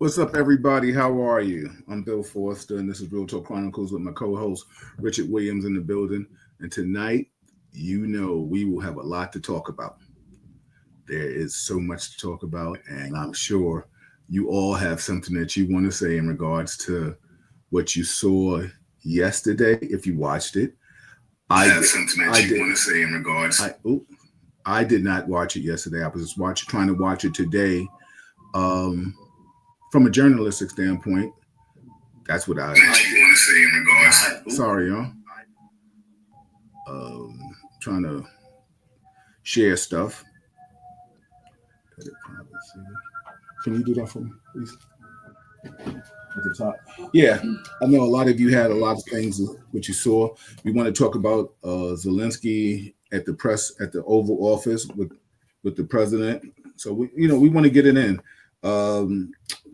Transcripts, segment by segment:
What's up, everybody? How are you? I'm Bill Forster, and this is Real Talk Chronicles with my co-host Richard Williams in the building. And tonight, we will have a lot to talk about. There is so much to talk about, and I'm sure you all have something that you want to say in regards to what you saw yesterday. If you watched it, I have something that you want to say in regards. I did not watch it yesterday. I was just trying to watch it today. Um, from a journalistic standpoint, that's what I want to say in regards. Sorry, y'all. Trying to share stuff. Can you do that for me, please? At the top. Yeah, I know a lot of you had a lot of things which you saw. We want to talk about Zelensky at the Oval Office with the president. So we want to get it in.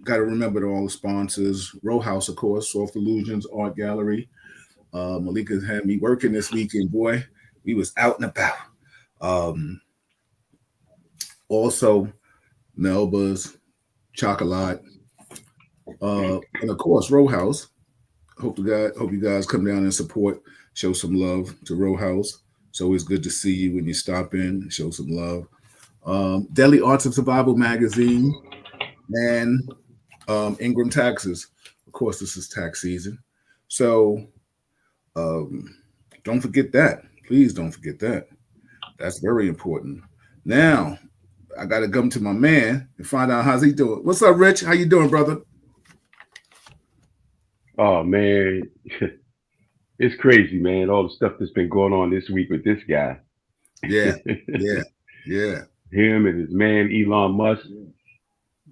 Got to remember all the sponsors. Row House, of course, Soft Illusions Art Gallery. Malika had me working this weekend. Boy, we was out and about. Also, Melba's Chocolate, and of course, Row House. Hope you guys come down and support, show some love to Row House. It's always good to see you when you stop in, show some love. Daily Arts of Survival magazine and Ingram Taxes. Of course, this is tax season, so don't forget that. Please don't forget that. That's very important. Now, I got to come to my man and find out how's he doing. What's up, Rich? How you doing, brother? Oh man, it's crazy, man. All the stuff that's been going on this week with this guy. Yeah, yeah, yeah. Him and his man Elon Musk.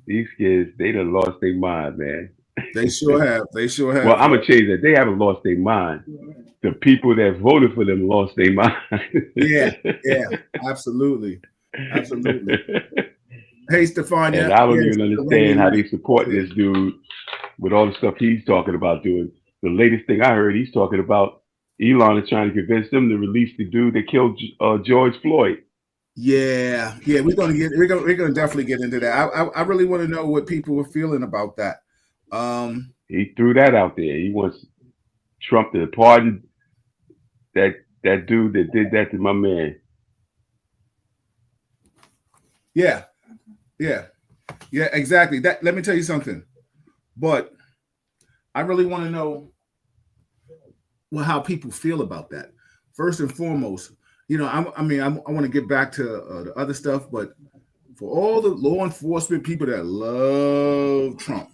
These kids, they done lost their mind, man. They sure have. They sure Well, have. I'm gonna change that. They haven't lost their mind. The people that voted for them lost their mind. Yeah, yeah, absolutely, absolutely. Hey, And Stefania. I don't Yes, even the Randy understand how Knight. they support this dude with all the stuff he's talking about doing. The latest thing I heard, he's talking about Elon is trying to convince them to release the dude that killed George Floyd. Yeah, yeah. We're gonna definitely get into that. I really want to know what people were feeling about that. Um, He threw that out there. He wants Trump to pardon that dude that did that to my man. yeah, yeah, yeah. Exactly. That. Let me tell you something. But I really want to know how people feel about that. First and foremost, I want to get back to the other stuff, but for all the law enforcement people that love Trump,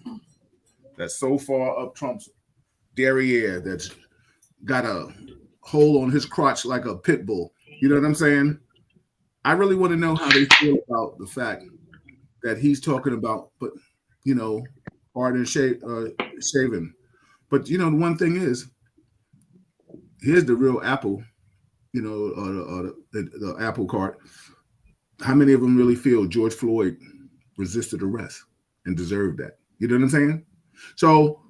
that's so far up Trump's derriere, that's got a hole on his crotch like a pit bull. You know what I'm saying? I really want to know how they feel about the fact that he's talking about, but you know, hard and shaven. But the one thing is, here's the real apple. The apple cart. How many of them really feel George Floyd resisted arrest and deserved that? You know what I'm saying? So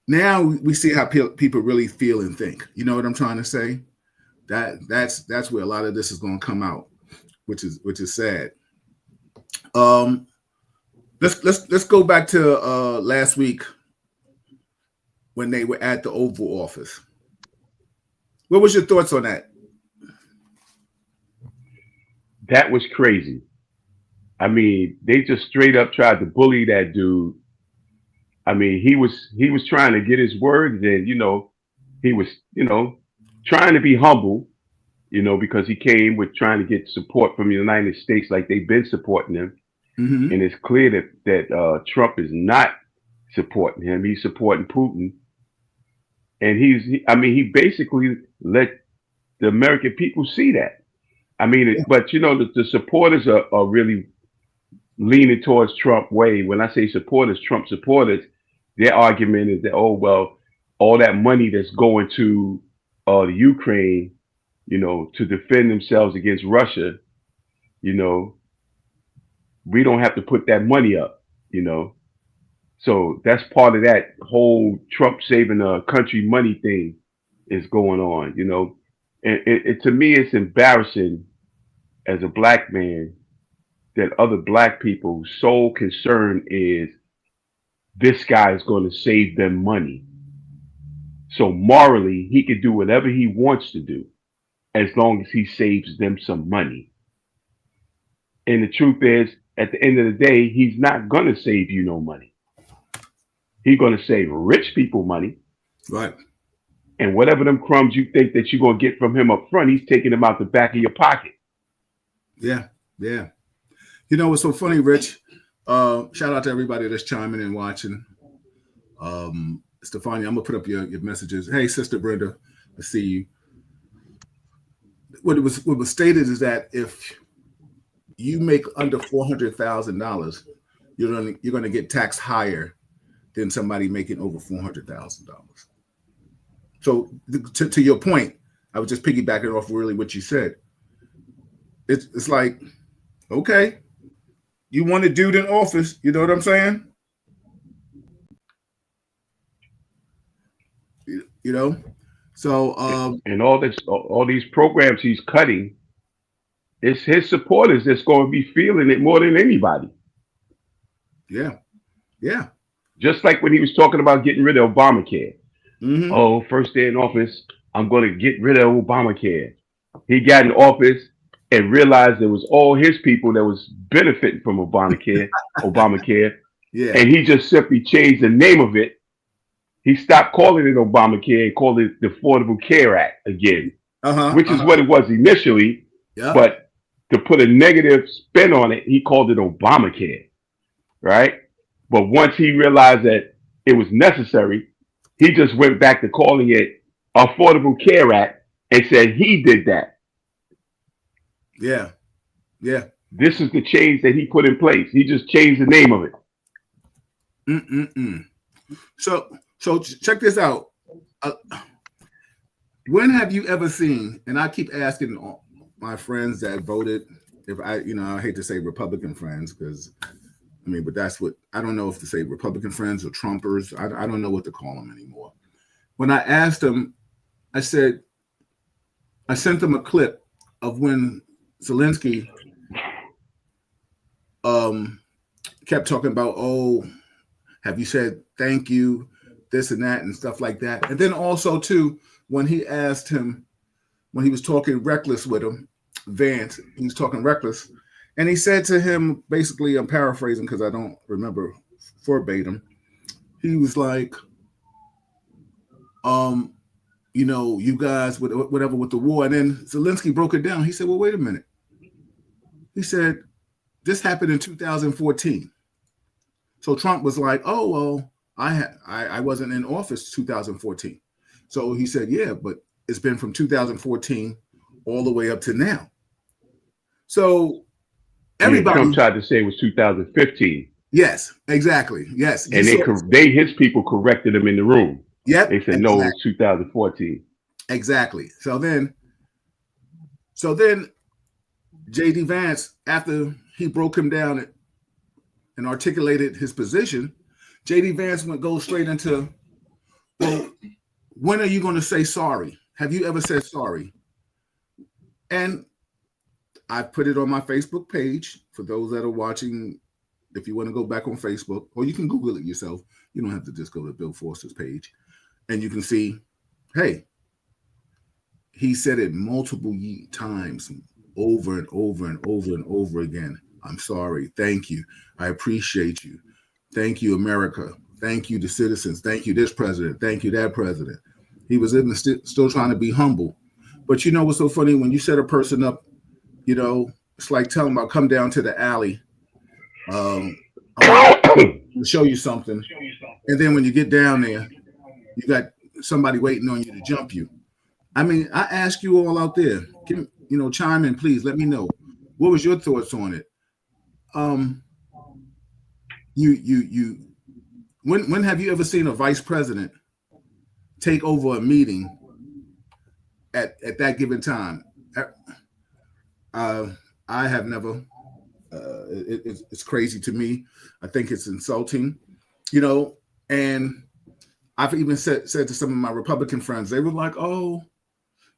now we see how people really feel and think. You know what I'm trying to say? That's where a lot of this is going to come out, which is sad. Um, let's go back to last week when they were at the Oval Office. What was your thoughts on that? That was crazy. I mean, they just straight up tried to bully that dude. I mean, he was trying to get his words in. He was trying to be humble. Because he came with trying to get support from the United States, like they've been supporting him, Mm-hmm. and it's clear that Trump is not supporting him. He's supporting Putin, and I mean, he basically let the American people see that. I mean, Yeah. but the supporters are really leaning towards Trump way. When I say supporters, Trump supporters, their argument is that, oh well, all that money that's going to the Ukraine, to defend themselves against Russia, you know, we don't have to put that money up, you know. So that's part of that whole Trump saving a country money thing is going on. And to me, it's embarrassing as a black man that other black people's sole concern is this guy is going to save them money. So morally, he can do whatever he wants to do as long as he saves them some money. And the truth is, at the end of the day, he's not going to save you no money. He's going to save rich people money. Right. And whatever them crumbs you think that you're going to get from him up front, he's taking them out the back of your pocket. Yeah. Yeah. You know what's so funny, Rich? Shout out to everybody that's chiming in, watching. Stefania, I'm gonna put up your messages. Hey, Sister Brenda, I see you. What was stated is that if you make under $400,000, you're gonna get taxed higher than somebody making over $400,000. So to your point, I was just piggybacking off really what you said. It's like, okay, you want a dude in office, you know what I'm saying? You know, so And all these programs he's cutting, it's his supporters that's going to be feeling it more than anybody. yeah, yeah. Just like when he was talking about getting rid of Obamacare. Mm-hmm. Oh, first day in office, I'm going to get rid of Obamacare. He got in office and realized there was all his people that was benefiting from Obamacare, Yeah. and he just simply changed the name of it. He stopped calling it Obamacare and called it the Affordable Care Act again, which is what it was initially. Yeah. But to put a negative spin on it, he called it Obamacare, right? But once he realized that it was necessary, he just went back to calling it Affordable Care Act and said he did that. Yeah. Yeah. This is the change that he put in place. He just changed the name of it. So check this out. When have you ever seen? And I keep asking all my friends that voted. If I hate to say Republican friends because but that's what I don't know if to say Republican friends or Trumpers. I don't know what to call them anymore. When I asked them, I said, I sent them a clip of when Zelensky kept talking about, oh, have you said thank you, this and that and stuff like that. And then also too, when he asked him, when he was talking reckless with him, Vance, he was talking reckless. And he said to him, basically, I'm paraphrasing because I don't remember verbatim. He was like, you guys, whatever with the war. And then Zelensky broke it down. He said, well, wait a minute. He said, this happened in 2014. So Trump was like, oh, well, I wasn't in office 2014. So he said, yeah, but it's been from 2014 all the way up to now. So everybody, Trump tried to say it was 2015. Yes, exactly. Yes. And his people corrected him in the room. Yep. They said, no, it was 2014. Exactly. So then J.D. Vance, after he broke him down and articulated his position, J.D. Vance go straight into, well, when are you going to say sorry? Have you ever said sorry? And I put it on my Facebook page for those that are watching. If you want to go back on Facebook, or you can Google it yourself. You don't have to just go to Bill Forster's page. And you can see, hey, he said it multiple times, over and over and over and over again. I'm sorry. Thank you. I appreciate you. Thank you, America. Thank you, the citizens. Thank you, this president. Thank you, that president. He was still trying to be humble. But you know what's so funny? When you set a person up, it's like telling them, I'll come down to the alley. I want to show you something. And then when you get down there, you got somebody waiting on you to jump you. I ask you all out there, chime in, please. Let me know. What was your thoughts on it? When have you ever seen a vice president take over a meeting at that given time? I have never. It's crazy to me. I think it's insulting, and I've even said to some of my Republican friends, they were like, oh,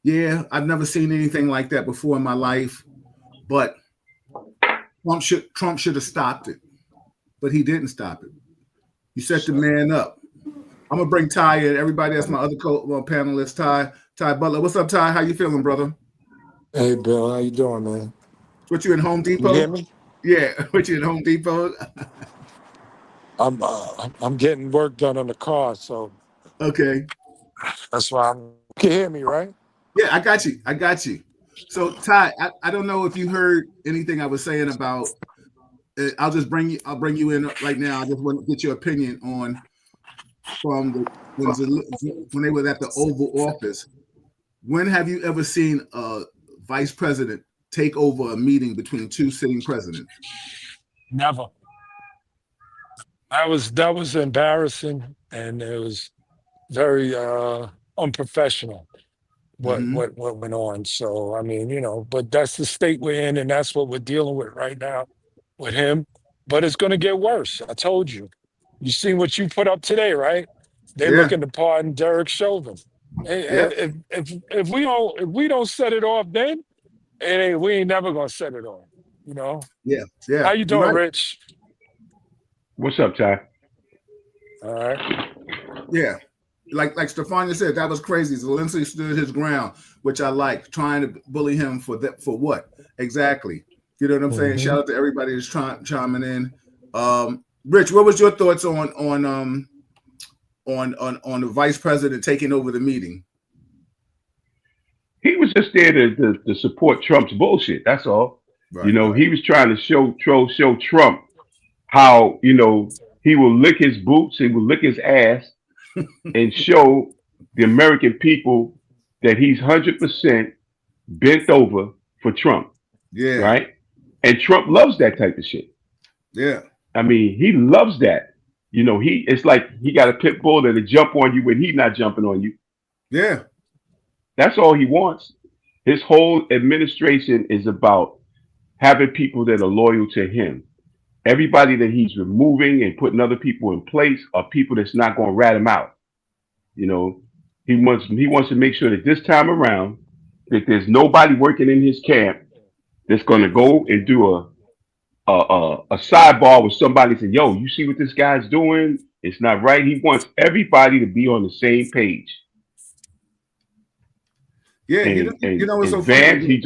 yeah, I've never seen anything like that before in my life, but Trump should have stopped it, but he didn't stop it. You set the man up. I'm gonna bring Ty in. Everybody, that's my other panelist, Ty Butler. What's up, Ty? How you feeling, brother? Hey Bill, how you doing, man? What you in Home You hear Depot? me? Yeah, what you in Home Depot? I'm getting work done on the car, so Okay. that's why I'm. You can hear me, right? Yeah, I got you. I got you. So Ty, I don't know if you heard anything I was saying about. I'll just bring you. I'll bring you in right now. I just want to get your opinion on from the when they were at the Oval Office. When have you ever seen a vice president take over a meeting between two sitting presidents? Never. That was embarrassing, and it was very unprofessional. Mm-hmm. What went on? So I mean, but that's the state we're in, and that's what we're dealing with right now with him. But it's going to get worse. I told you. You seen what you put up today, right? They Yeah. looking to pardon Derek Chauvin. Yeah. If we don't set it off, then we ain't never gonna set it off. You know. Yeah. Yeah. How you You're doing, right. Rich? What's up, Ty? All right. Yeah. Like Stefania said, that was crazy. Zelensky stood his ground, which I like. Trying to bully him for that for what exactly? You know what I'm saying? hmm Shout out to everybody that's chiming in. Rich, what was your thoughts on the vice president taking over the meeting? He was just there to support Trump's bullshit. That's all. Right. Right. He was trying to show Trump how he will lick his boots, he will lick his ass, and show the American people that he's 100% bent over for Trump, Yeah. right? And Trump loves that type of shit. Yeah. I mean, he loves that. It's like he got a pit bull that'll jump on you when he's not jumping on you. Yeah. That's all he wants. His whole administration is about having people that are loyal to him. Everybody that he's removing and putting other people in place are people that's not going to rat him out. He wants to make sure that this time around that there's nobody working in his camp that's going to go and do a sidebar with somebody and say, "Yo, you see what this guy's doing? It's not right." He wants everybody to be on the same page. Yeah. And It's so in funny. Vance, he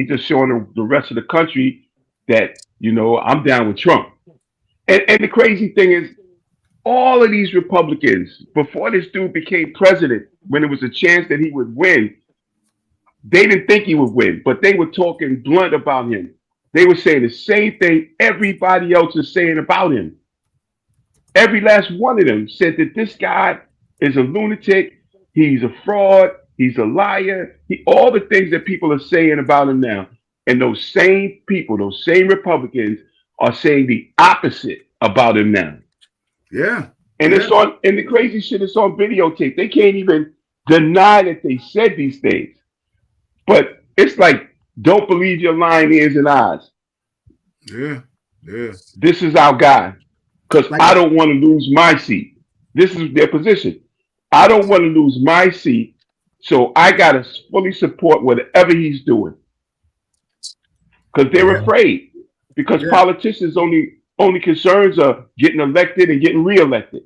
just showing the rest of the country that I'm down with Trump. And the crazy thing is, all of these Republicans, before this dude became president, when there was a chance that he would win, they didn't think he would win, but they were talking blunt about him. They were saying the same thing everybody else is saying about him. Every last one of them said that this guy is a lunatic, he's a fraud, he's a liar, all the things that people are saying about him now. And those same people, those same Republicans are saying the opposite about him now. Yeah. And Yeah. it's on, and the crazy shit is on videotape. They can't even deny that they said these things. But it's like, don't believe your lying ears and eyes. Yeah. Yeah. This is our guy. Because Like I don't want to lose my seat. This is their position. I don't want to lose my seat. So I got to fully support whatever he's doing. Because they're Yeah. afraid. Because yeah. politicians only concerns are getting elected and getting reelected.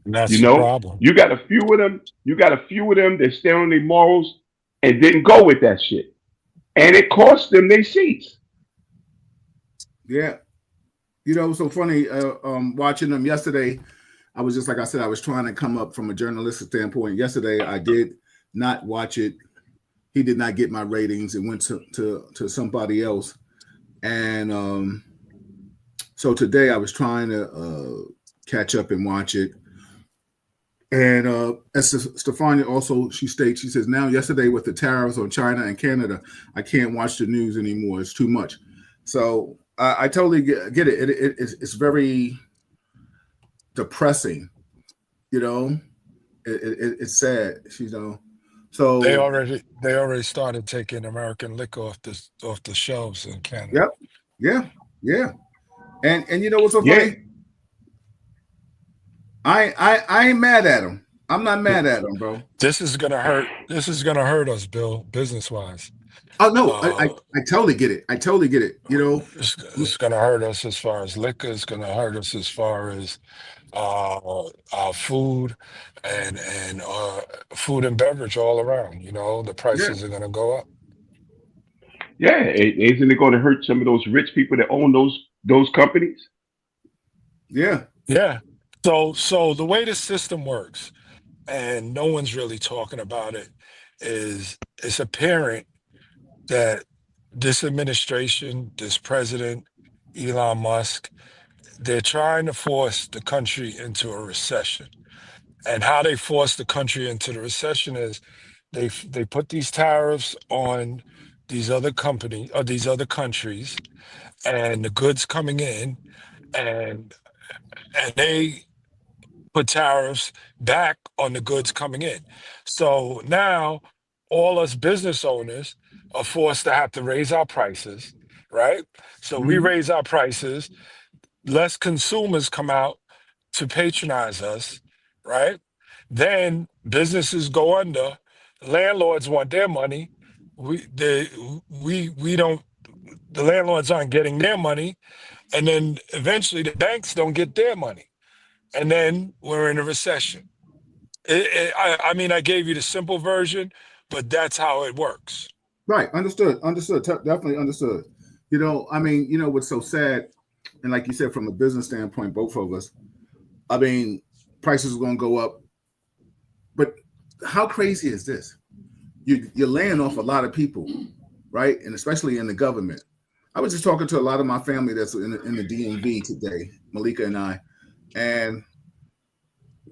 And that's the problem. You got a few of them. You got a few of them that stand on their morals and didn't go with that shit, and it cost them their seats. Yeah. It was so funny watching them yesterday. I was just like I said, I was trying to come up from a journalistic standpoint. Yesterday, I did not watch it. He did not get my ratings. It went to somebody else. And so today I was trying to catch up and watch it. And as Stefania also, she states, she says, now yesterday with the tariffs on China and Canada, I can't watch the news anymore. It's too much. So I totally get it. It's very depressing, it's sad, They So, already started taking American liquor off the shelves in Canada. yep, yeah. And you know what's so Yeah, funny? I ain't mad at him. I'm not mad at him, bro. This is gonna hurt. This is gonna hurt us, Bill, business wise. Oh no, Uh, I totally get it. I totally get it. it's going to hurt us as far as liquor. It's going to hurt us as far as our food and food and beverage all around. The Yeah, prices are going to go up. Yeah, isn't it going to hurt some of those rich people that own those companies? yeah, Yeah. So the way the system works, and no one's really talking about it, is it's apparent that this administration, this president, Elon Musk, they're trying to force the country into a recession. And how they force the country into the recession is they put these tariffs on these other companies or these other countries and the goods coming in, and they put tariffs back on the goods coming in. So now all us business owners are forced to have to raise our prices, right? So we mhm, raise our prices, less consumers come out to patronize us, right? Then businesses go under, landlords want their money. We don't the landlords aren't getting their money, and then eventually the banks don't get their money. And then we're in a recession. I mean, I gave you the simple version, but that's how it works. right. Understood. Understood. Definitely understood. I mean, what's so sad, and like you said, from a business standpoint, both of us. I mean, prices are going to go up, but how crazy is this? You're laying off a lot of people, right? And especially in the government. I was just talking to a lot of my family that's in the DMV today, Malika and I, and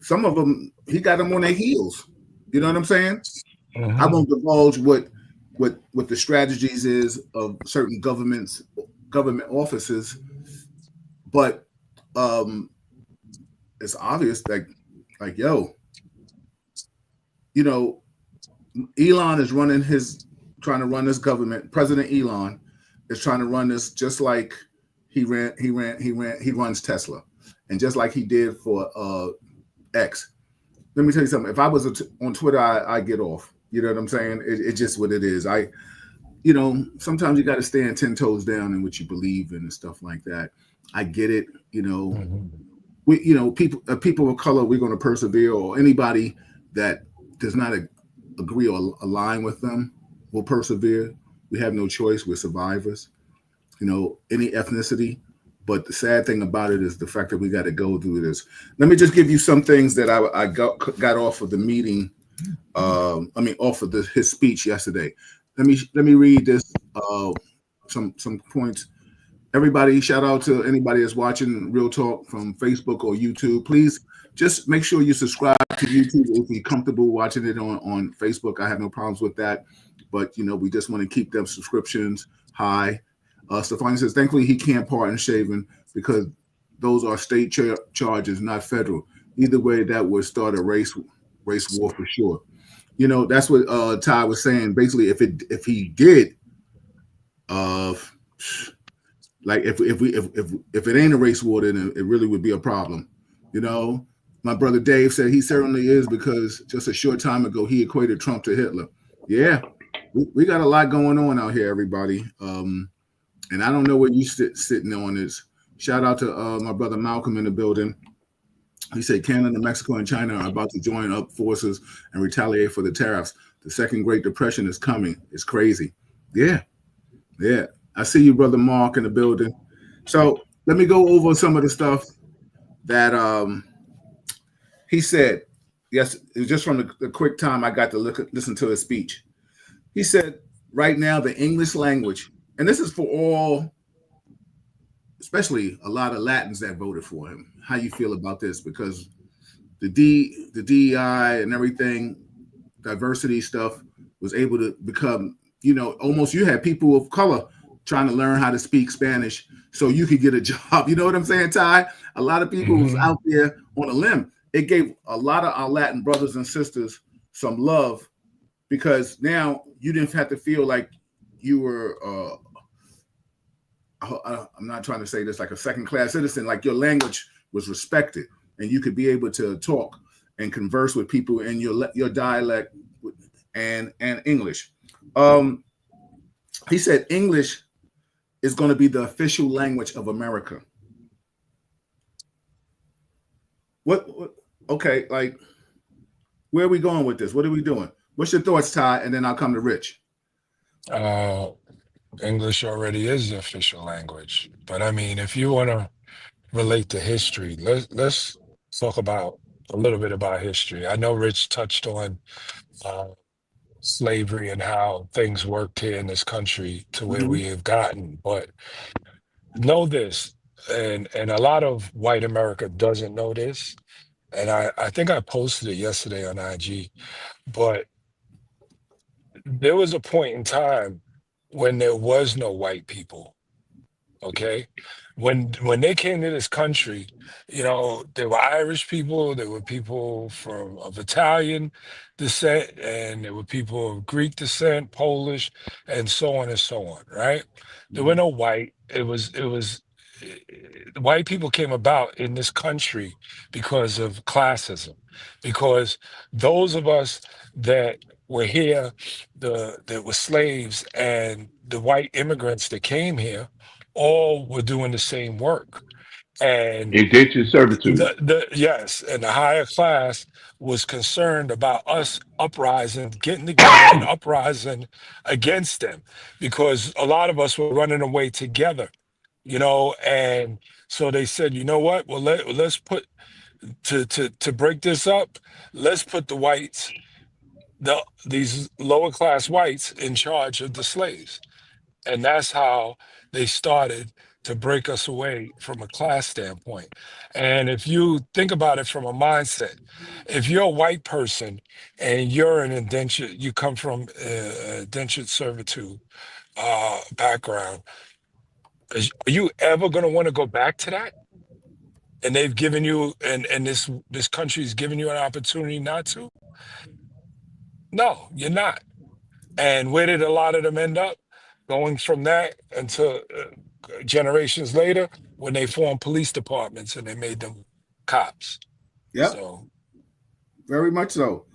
some of them, he got them on their heels. You know what I'm saying? I Hmm. won't divulge what the strategies is of certain government offices, but um, it's obvious that like yo, you know, Elon is trying to run this government. President Elon is trying to run this just like he runs Tesla, and just like he did for X. Let me tell you something. If I was on Twitter, I get off. You know what I'm saying? It's just what it is. Sometimes you got to stand 10 toes down in what you believe in and stuff like that. I get it. Hmm. People of color, we're going to persevere, or anybody that does not agree or align with them will persevere. We have no choice. We're survivors. Any ethnicity. But the sad thing about it is the fact that we got to go through this. Let me just give you some things that I got off of the meeting. Off of his speech yesterday. Let me read this. Some points. Everybody, shout out to anybody that's watching Real Talk from Facebook or YouTube. Please just make sure you subscribe to YouTube if you're comfortable watching it on Facebook. I have no problems with that. But we just want to keep them subscriptions high. Stefani says, thankfully he can't pardon shaving because those are state charges, not federal. Either way, that would start a race war for sure. That's what Ty was saying. Basically, if he did, uh, like if it ain't a race war, then it really would be a problem. You know, my brother Dave said he certainly is because just a short time ago he equated Trump to Hitler. Yeah, we got a lot going on out here, everybody. And I don't know where you sitting on this. Shout out to my brother Malcolm in the building. He said Canada, Mexico, and China are about to join up forces and retaliate for the tariffs. The second Great Depression is coming. It's crazy. Yeah, yeah. I see you, brother Mark, in the building. So let me go over some of the stuff that he said. Yes, it was just from the quick time I got to listen to his speech. He said, right now, the English language, and this is for all, especially a lot of Latins that voted for him. How you feel about this? Because the DEI and everything, diversity stuff, was able to become, almost you had people of color trying to learn how to speak Spanish so you could get a job. You know what I'm saying, Ty? A lot of people was Hmm. out there on a limb. It gave a lot of our Latin brothers and sisters some love because now you didn't have to feel like you were I'm not trying to say this like a second class citizen, like your language was respected and you could be able to talk and converse with people in your dialect and English. Um, He said English is going to be the official language of America. What? Okay, like where are we going with this? What are we doing? What's your thoughts, Ty? And then I'll come to Rich. Uh, English already is the official language. But I mean, if you want to relate to history, let's talk about a little bit about history. I know Rich touched on uh, slavery and how things worked here in this country to where Mm-hmm. we have gotten, but know this, and a lot of white America doesn't know this, and I think I posted it yesterday on IG, but there was a point in time when there was no white people. Okay, when they came to this country, there were Irish people, there were people from of Italian descent, and there were people of Greek descent, Polish, and so on and so on, right? There were Mm-hmm. no white. The white people came about in this country because of classism, because those of us that were here, that were slaves, and the white immigrants that came here all were doing the same work. And Indentured servitude. the yes, and the higher class was concerned about us uprising, getting together and uprising against them, because a lot of us were running away together, and so they said, you know what? Well, let's put to break this up, let's put the whites, these lower class whites in charge of the slaves. And that's how they started to break us away from a class standpoint. And if you think about it from a mindset, if you're a white person and you're an indentured, you come from indentured servitude background, are you ever going to want to go back to that? And they've given you, and this country's given you an opportunity not to? No, you're not. And where did a lot of them end up? Going from that until generations later, when they formed police departments and they made them cops. Yep, So very much so.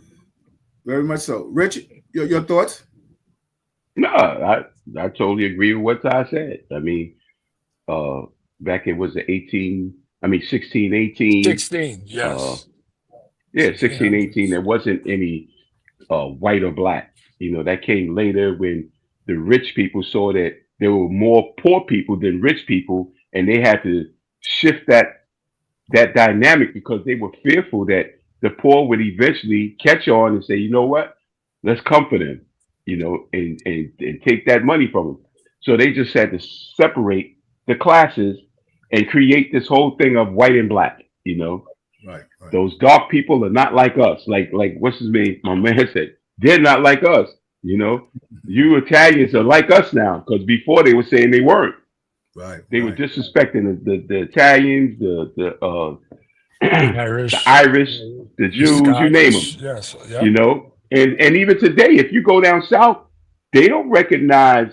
Very much so. Rich, your thoughts? No, I totally agree with what I said. I mean, uh, back it was the 16, 18. 16, Uh, yes. yeah, 16, 18. 1600s. There wasn't any white or black. That came later when the rich people saw that there were more poor people than rich people, and they had to shift that dynamic because they were fearful that the poor would eventually catch on and say, you know what, let's comfort them, and take that money from them. So they just had to separate the classes and create this whole thing of white and black. Right, right. Those dark people are not like us. Like what's his name? My man said they're not like us. You Italians are like us now because before they were saying they weren't. Right, They were right. disrespecting the Italians, the Irish, Irish, the the Jews, you name them. Scottish, yes, yep. And even today, if you go down south, they don't recognize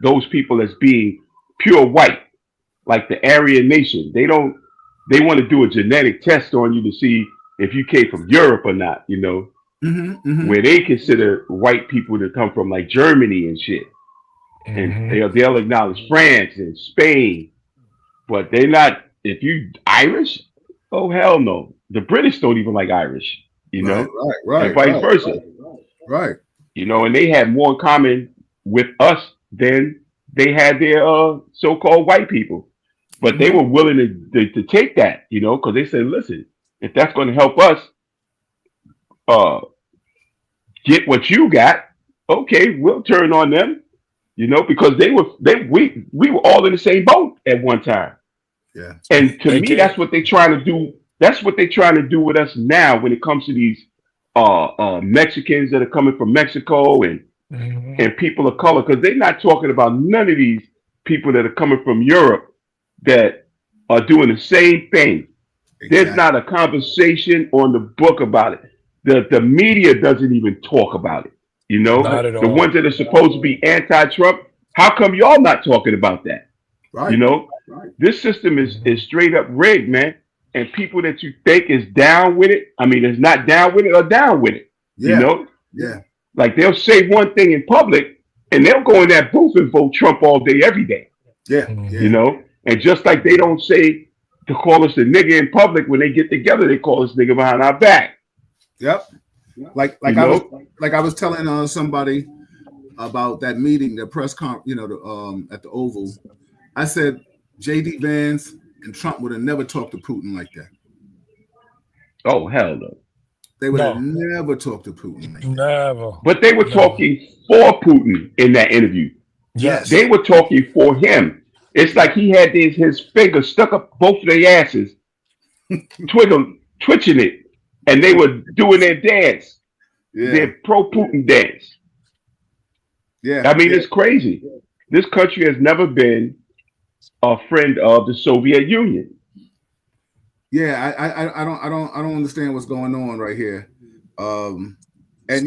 those people as being pure white, like the Aryan nation. They don't. They want to do a genetic test on you to see if you came from Europe or not. Mm-hmm, mm-hmm. Where they consider white people to come from like Germany and shit, and Hmm. they'll acknowledge France and Spain, but they're not. If you Irish, oh hell no. The British don't even like Irish, Right, right, and right, vice right, versa. right. And they had more in common with us than they had their so-called white people. But they Mm-hmm. were willing to take that, because they said, listen, if that's going to help us uh, get what you got, okay, we'll turn on them, because we were all in the same boat at one time. Yeah. And to They me, can't. that's what they're trying to do. That's what they're trying to do with us now when it comes to these Mexicans that are coming from Mexico Hmm. and people of color, because they're not talking about none of these people that are coming from Europe that are doing the same thing. There's Exactly. not a conversation on the book about it. The media doesn't even talk about it. Not at The ones all. that are supposed to be anti-Trump, how come y'all not talking about that? You Right. know, this system is Mhm. straight up rigged, man. And people that you think is down with it, I mean, is not down with it or down with it. You Yeah. know, Yeah. Like they'll say one thing in public, and they'll go in that booth and vote Trump all day, every day. Yeah, You yeah, know, and just like they don't say to call us a nigga in public, when they get together, they call us nigga behind our back. yep. Like You I know, was telling somebody about that meeting, the press conference, at the Oval. I said J.D. Vance and Trump would have never talked to Putin like that. oh hell no. They would have No, never talked to Putin like that. never, But they were never. talking for Putin in that interview. Yes. They Yes. were talking for him. It's like he had his fingers stuck up both of their asses, twitching it, and they were doing their dance, Yeah. their pro Putin dance. Yeah. I mean, Yeah. it's crazy. This country has never been a friend of the Soviet Union. Yeah. I don't understand what's going on right here. And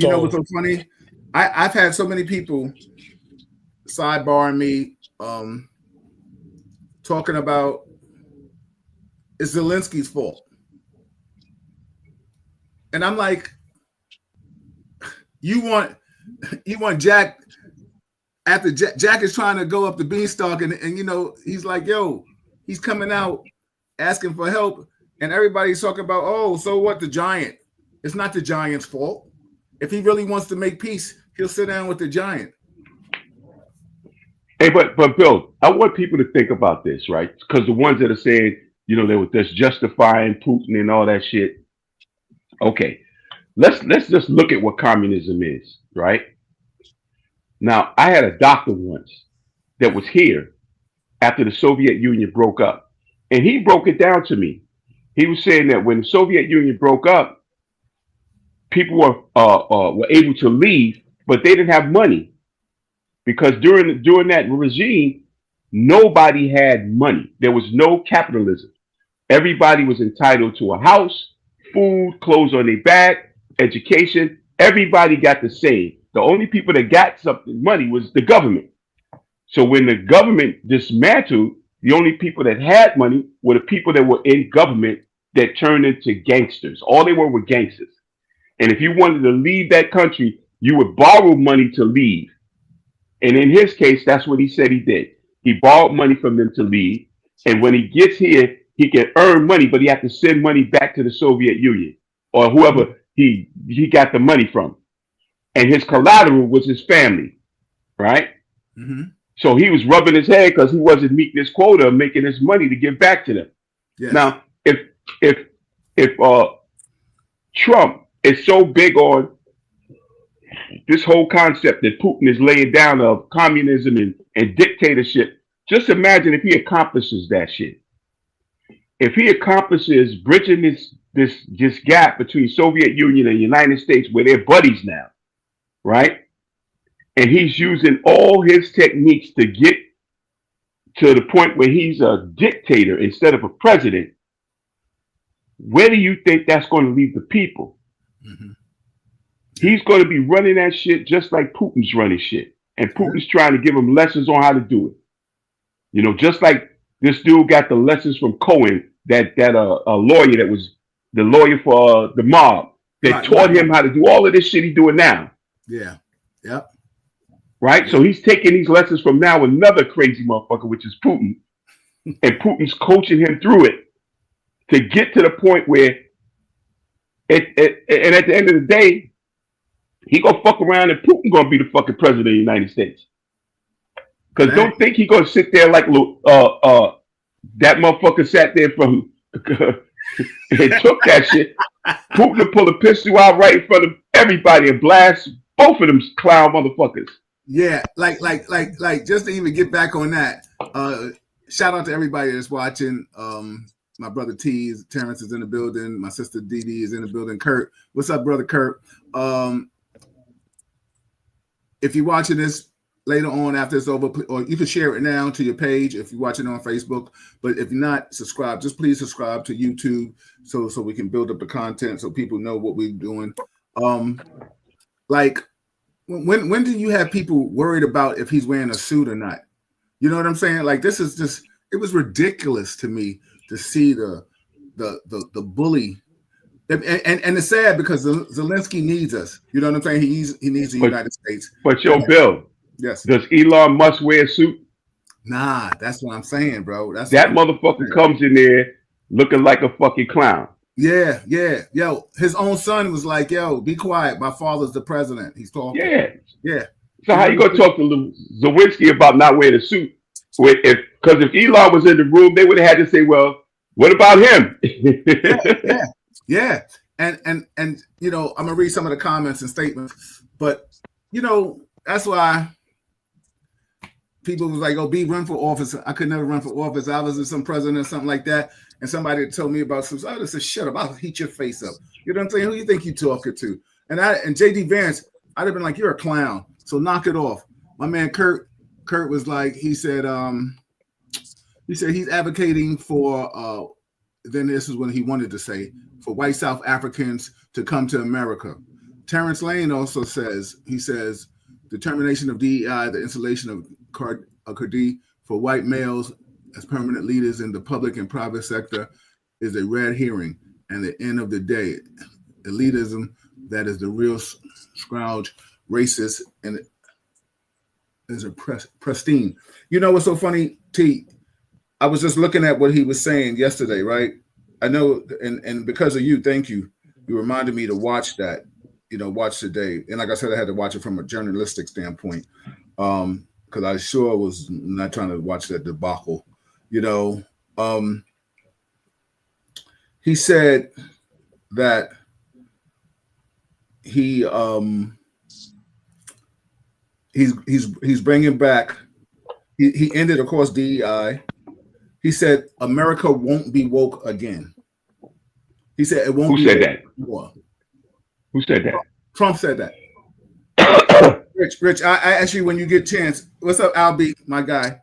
you know what's So so funny? I've had so many people sidebarring me, talking about it's Zelensky's fault. And I'm like, you want Jack after Jack is trying to go up the beanstalk, and he's like, yo, he's coming out asking for help, and everybody's talking about, oh, so what, the giant? It's not the giant's fault. If he really wants to make peace, he'll sit down with the giant. Hey, but Bill, I want people to think about this, right? Because the ones that are saying, they were just justifying Putin and all that shit. Okay, let's just look at what communism is, right? Now, I had a doctor once that was here after the Soviet Union broke up, and he broke it down to me. He was saying that when the Soviet Union broke up, people were able to leave, but they didn't have money because during that regime, nobody had money. There was no capitalism. Everybody was entitled to a house, food, clothes on their back, education. Everybody got the same. The only people that got something money was the government. So when the government dismantled, the only people that had money were the people that were in government that turned into gangsters. All they were gangsters. And if you wanted to leave that country, you would borrow money to leave. And in his case, that's what he said he did. He borrowed money from them to leave. And when he gets here, he can earn money, but he has to send money back to the Soviet Union or whoever he got the money from. And his collateral was his family, right? Mm-hmm. So he was rubbing his head because he wasn't meeting his quota of making his money to give back to them. Yes. Now, if Trump is so big on this whole concept that Putin is laying down of communism and dictatorship, just imagine if he accomplishes that shit. If he accomplishes bridging this gap between Soviet Union and United States where they're buddies now, right? And he's using all his techniques to get to the point where he's a dictator instead of a president, where do you think that's going to leave the people? Mm-hmm. He's going to be running that shit just like Putin's running shit. And Putin's trying to give him lessons on how to do it. Just like this dude got the lessons from Cohen, that a lawyer that was the lawyer for the mob that taught him how to do all of this shit he's doing now. Yeah. Yep. Right? Yeah. So he's taking these lessons from now another crazy motherfucker, which is Putin. And Putin's coaching him through it to get to the point where and at the end of the day, he gonna fuck around and Putin gonna be the fucking president of the United States. Because don't think he gonna sit there like that motherfucker sat there from and took that shit. Putin to pull a pistol out right in front of everybody and blast both of them clown motherfuckers. Yeah, like just to even get back on that. Shout out to everybody that's watching. My brother Terrence is in the building. My sister Dee Dee is in the building. Kurt, what's up, brother Kurt? If you're watching this later on after it's over, or you can share it now to your page if you're watching on Facebook. But if you're not subscribed, just please subscribe to YouTube so we can build up the content so people know what we're doing. Like when do you have people worried about if he's wearing a suit or not? You know what I'm saying? Like this is just, it was ridiculous to me to see the bully And it's sad because Zelensky needs us. You know what I'm saying? He needs the But United States. yo, Bill, Yes. does Elon Musk wear a suit? Nah, that's what I'm saying, bro. That's That motherfucker comes in there looking like a fucking clown. Yeah. Yo, his own son was like, "Yo, be quiet. My father's the president. He's talking." Yeah. So how you gonna talk to Zawinski about not wearing a suit? Because if Elon was in the room, they would have had to say, "Well, what about him?" Yeah. And I'm gonna read some of the comments and statements, but that's why people was like, "Oh, run for office." I could never run for office. I was some president or something like that, and somebody told me about some. I just said, "Shut up! I'll heat your face up." You know what I'm saying? Who you think you talking to? And JD Vance, I'd have been like, "You're a clown, so knock it off." My man Kurt was like, he said he's advocating for. Then this is when he wanted to say for white South Africans to come to America. Terrence Lane also says determination of DEI, the installation of Kurdi for white males as permanent leaders in the public and private sector is a red herring. And at the end of the day, elitism that is the real scourge, racist, and is a pristine. You know what's so funny, T? I was just looking at what he was saying yesterday, right? I know, and because of you, thank you. You reminded me to watch that, watch today. And like I said, I had to watch it from a journalistic standpoint, because I sure was not trying to watch that debacle. He said that he's bringing back. He ended, of course, DEI. He said America won't be woke again. He said it won't. Who said that? More. Who said that? Trump said that. Rich, I actually, when you get a chance, what's up, Albie, my guy?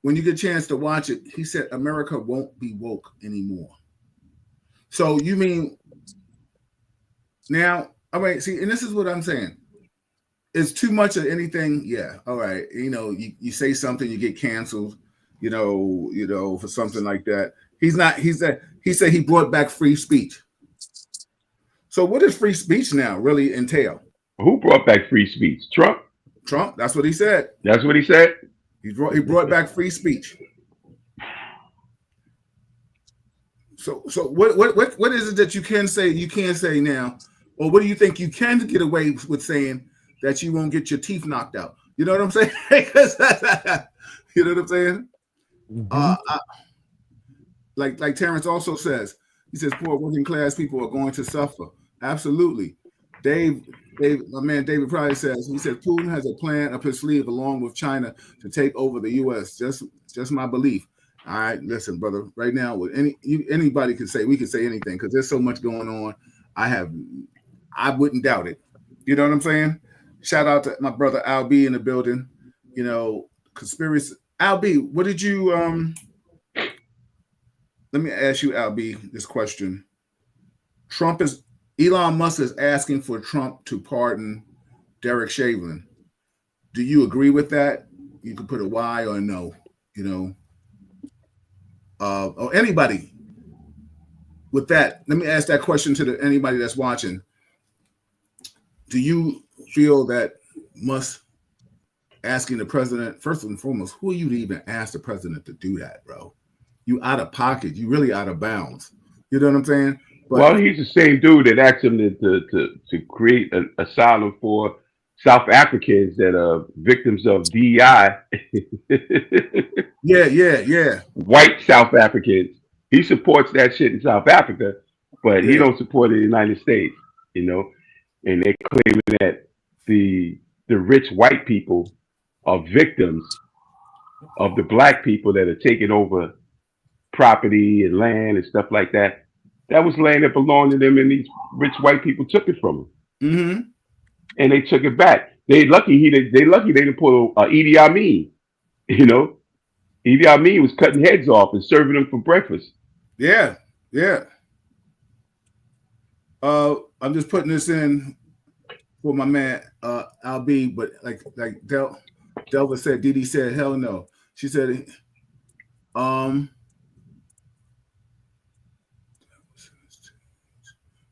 When you get a chance to watch it, he said America won't be woke anymore. So you mean now? All right, see, and this is what I'm saying. It's too much of anything. Yeah, all right. You say something, you get canceled. For something like that. He said he brought back free speech. So what does free speech now really entail? Who brought back free speech? Trump? Trump, that's what he said. That's what he said? He brought back free speech. So what is it that you can't say now? Or what do you think you can get away with saying that you won't get your teeth knocked out? You know what I'm saying? You know what I'm saying? Mm-hmm. Like Terrence also says, he says poor working class people are going to suffer. Absolutely. Dave, my man David Pryor says, he said Putin has a plan up his sleeve along with China to take over the U.S. Just my belief. All right, listen, brother. Right now, with anybody can say, we can say anything because there's so much going on. I wouldn't doubt it. You know what I'm saying? Shout out to my brother Al B in the building. Conspiracy. Al B, what did you let me ask you, Al B, this question. Elon Musk is asking for Trump to pardon Derek Chauvin. Do you agree with that? You can put a Y or a no, or anybody with that. Let me ask that question to anybody that's watching. Do you feel that Musk asking the president, first and foremost, who are you to even ask the president to do that, bro? You out of pocket. You really out of bounds. You know what I'm saying? Well, he's the same dude that asked him to create an asylum for South Africans that are victims of DEI. Yeah. White South Africans. He supports that shit in South Africa, but he don't support it in the United States, And they're claiming that the rich white people are victims of the black people that are taking over property and land and stuff like that. That was land that belonged to them, and these rich white people took it from them. Mm-hmm. And they took it back. They lucky they didn't pull Idi Amin. Idi Amin was cutting heads off and serving them for breakfast. Yeah. I'm just putting this in for my man Al B, but like Delva said, Didi said, hell no. She said,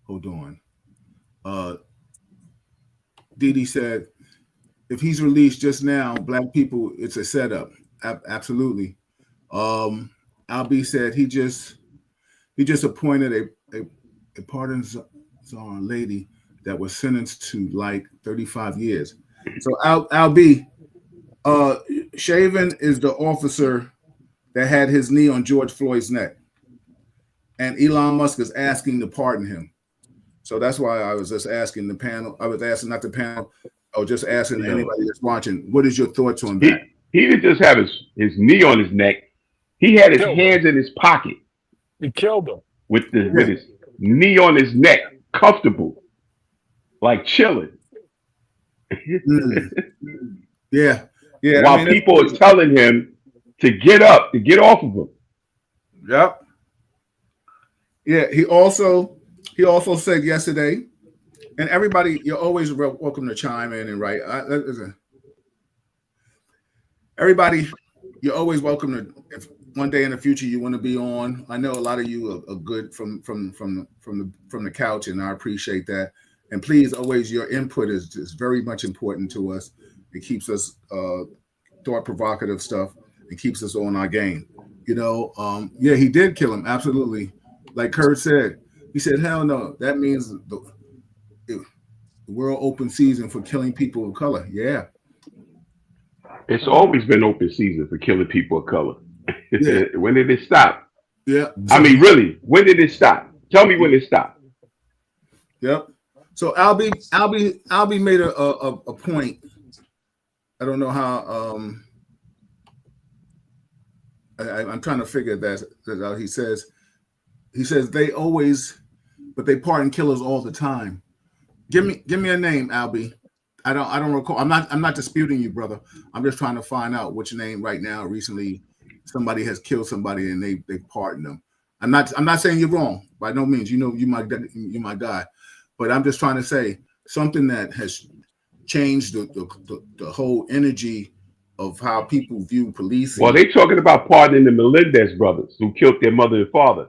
hold on. Didi said, if he's released just now, black people, it's a setup. Absolutely. Um, Albie said he just appointed a pardon lady that was sentenced to like 35 years. So Albie, uh, Shaven is the officer that had his knee on George Floyd's neck, and Elon Musk is asking to pardon him. So that's why I was just asking the panel. I was asking not the panel, or just asking anybody that's watching. What is your thoughts on that? He didn't just have his knee on his neck. He had his Killed him. hands in his pocket He killed him. with his knee on his neck, comfortable, like chilling. Mm. Yeah, yeah. While people are telling him to get up, to get off of him. Yep. Yeah. He also said yesterday, and everybody, you're always welcome to chime in and write. Listen, everybody, you're always welcome to. If one day in the future you want to be on, I know a lot of you are good from the couch, and I appreciate that. And please, always your input is very much important to us. It keeps us thought provocative stuff. It keeps us on our game. Yeah, he did kill him. Absolutely. Like Kurt said, he said, hell no. That means the world open season for killing people of color. Yeah. It's always been open season for killing people of color. Yeah. When did it stop? Yeah. I mean, really, when did it stop? Tell me when it stopped. Yep. So Albie made a point. I don't know how. I'm trying to figure that out. He says they always, but they pardon killers all the time. Give me a name, Albie. I don't recall. I'm not disputing you, brother. I'm just trying to find out which name right now. Recently, somebody has killed somebody and they pardoned them. I'm not saying you're wrong by no means. You my guy, but I'm just trying to say something that has changed the whole energy of how people view policing. Well, they talking about pardoning the Melendez brothers who killed their mother and father,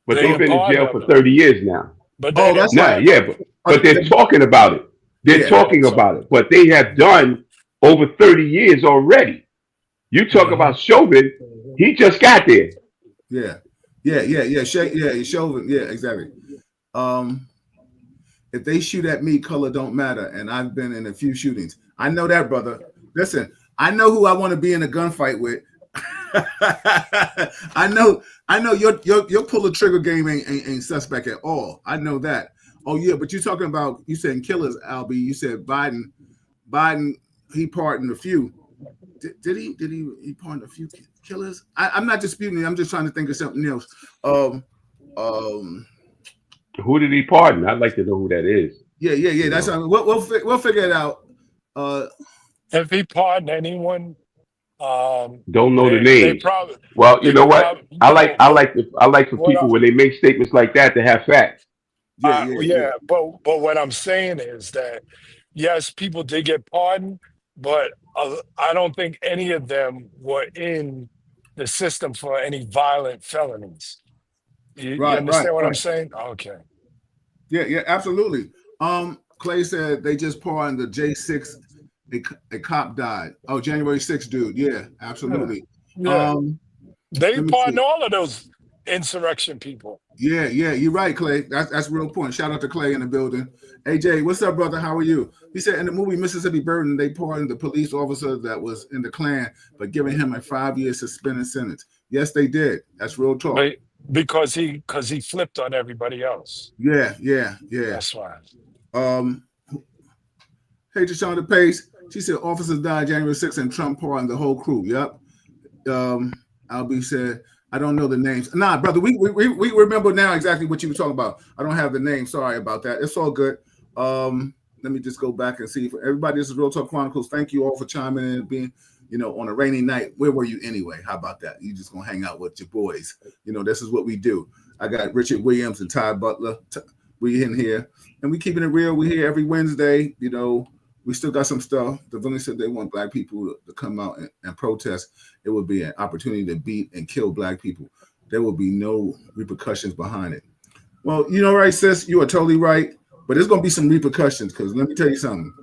but they've been in jail for 30 years now. But that's right. Yeah, but they're talking about it. They're talking about it, but they have done over 30 years already. You talk about Chauvin, he just got there. Yeah. Chauvin. Yeah, exactly. If they shoot at me, color don't matter, and I've been in a few shootings. I know that, brother. Listen, I know who I want to be in a gunfight with. I know your pull the trigger game ain't suspect at all. I know that. Oh yeah, but you're talking about, you said killers, Albie. You said Biden, he pardoned a few. Did he pardon a few killers? I'm not disputing it. I'm just trying to think of something else. Who did he pardon? I'd like to know who that is. Yeah. That's we'll figure it out. If he pardoned anyone, don't know the name. Well, you know what? I like for people when they make statements like that to have facts. Yeah. But what I'm saying is that yes, people did get pardoned, but I don't think any of them were in the system for any violent felonies. You understand what I'm saying? Okay. Yeah, absolutely. Clay said they just pardoned the J6. A cop died. Oh, January 6th, dude. Yeah, absolutely. Yeah. They pardoned all of those insurrection people. Yeah, you're right, Clay. That's a real point. Shout out to Clay in the building. AJ, what's up, brother? How are you? He said in the movie Mississippi Burden, they pardoned the police officer that was in the Klan, but giving him a 5-year suspended sentence. Yes, they did. That's real talk. Because he flipped on everybody else. Yeah. That's why. Hey, Deshaun Pace. She said officers died January 6th and Trump pardoned the whole crew. Yep. Albie said, I don't know the names. Nah, brother, we remember now exactly what you were talking about. I don't have the name. Sorry about that. It's all good. Let me just go back and see. For everybody, this is Real Talk Chronicles. Thank you all for chiming in and being, on a rainy night. Where were you anyway? How about that? You just gonna hang out with your boys. This is what we do. I got Richard Williams and Ty Butler. We in here. And we keeping it real. We here every Wednesday. We still got some stuff. The village said they want black people to come out and protest. It would be an opportunity to beat and kill black people. There will be no repercussions behind it. Well, you know, right, sis, you are totally right. But there's gonna be some repercussions because let me tell you something.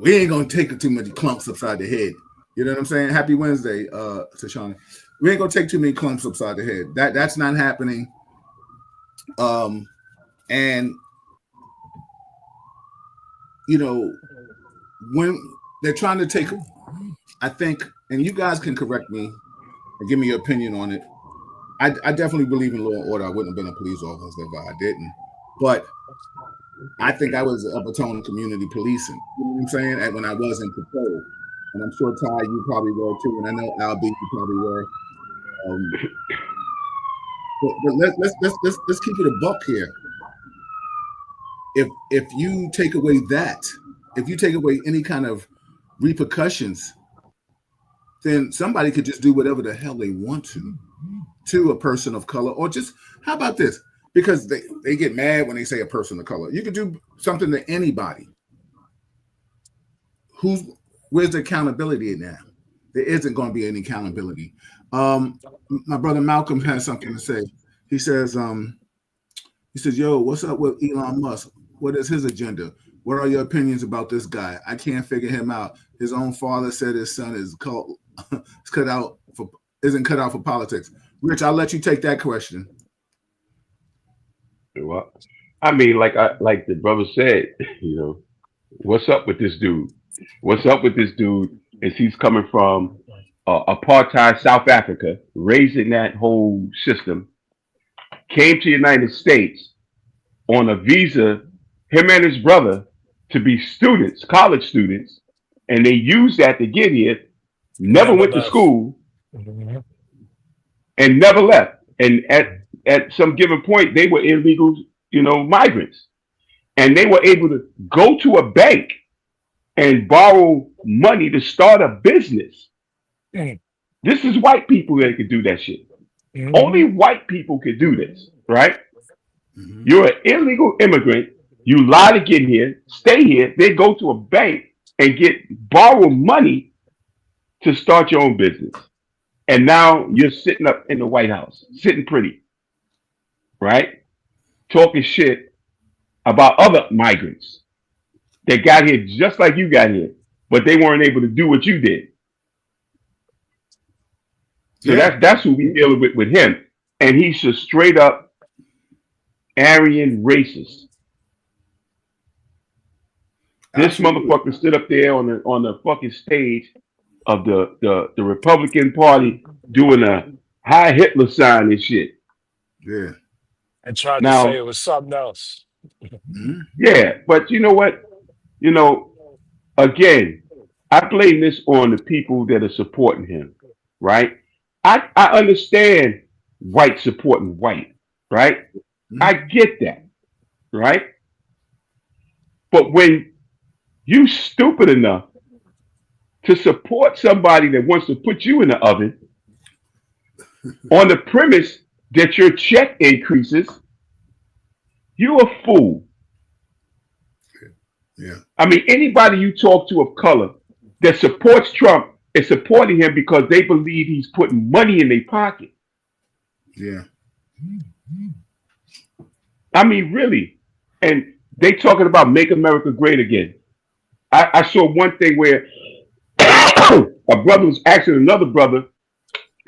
We ain't gonna take too many clumps upside the head. You know what I'm saying? Happy Wednesday, Tashana. We ain't gonna take too many clumps upside the head. That's not happening. Um, and you know, when they're trying to take, I think, and you guys can correct me and give me your opinion on it. I definitely believe in law and order. I wouldn't have been a police officer if I didn't. But I think I was up a tone community policing. You know what I'm saying? And when I was in patrol. And I'm sure Ty, you probably were too. And I know LB, you probably were. Um, but let's keep it a buck here. If you take away that, if you take away any kind of repercussions, then somebody could just do whatever the hell they want to a person of color, or just how about this? Because they get mad when they say a person of color. You could do something to anybody. Where's the accountability now? There isn't going to be any accountability. My brother Malcolm has something to say. He says, "Yo, what's up with Elon Musk? What is his agenda? What are your opinions about this guy? I can't figure him out. His own father said his son is cut out for isn't cut out for politics." Rich, I'll let you take that question. Well, I mean, like the brother said, what's up with this dude? What's up with this dude? Is he's coming from apartheid South Africa, raised in that whole system, came to the United States on a visa, him and his brother, to be students, college students, and they used that to get here, never Never went to left. school, Mhm. and never left. And at some given point, they were illegal, migrants. And they were able to go to a bank and borrow money to start a business. Mm. This is white people that could do that shit. Only Mhm. white people could do this, right? Mm-hmm. You're an illegal immigrant. You lie to get here, stay here, then go to a bank and borrow money to start your own business. And now you're sitting up in the White House, sitting pretty, right? Talking shit about other migrants that got here just like you got here, but they weren't able to do what you did. So Yeah, that's who we dealing with him. And he's just straight up Aryan racist. This absolutely. motherfucker stood up there on the fucking stage of the Republican Party doing a high Hitler sign and shit. Yeah. And tried to say Now, it was something else. Mm-hmm. yeah, but you know what? You know, again, I blame this on the people that are supporting him, right? I understand white supporting white, right? I Mm-hmm. get that, right? But when you stupid enough to support somebody that wants to put you in the oven on the premise that your check increases, you're a fool. Yeah. I mean, anybody you talk to of color that supports Trump is supporting him because they believe he's putting money in their pocket. Yeah. I mean, really. And they talking about make America great again. I saw one thing where a brother was asking another brother,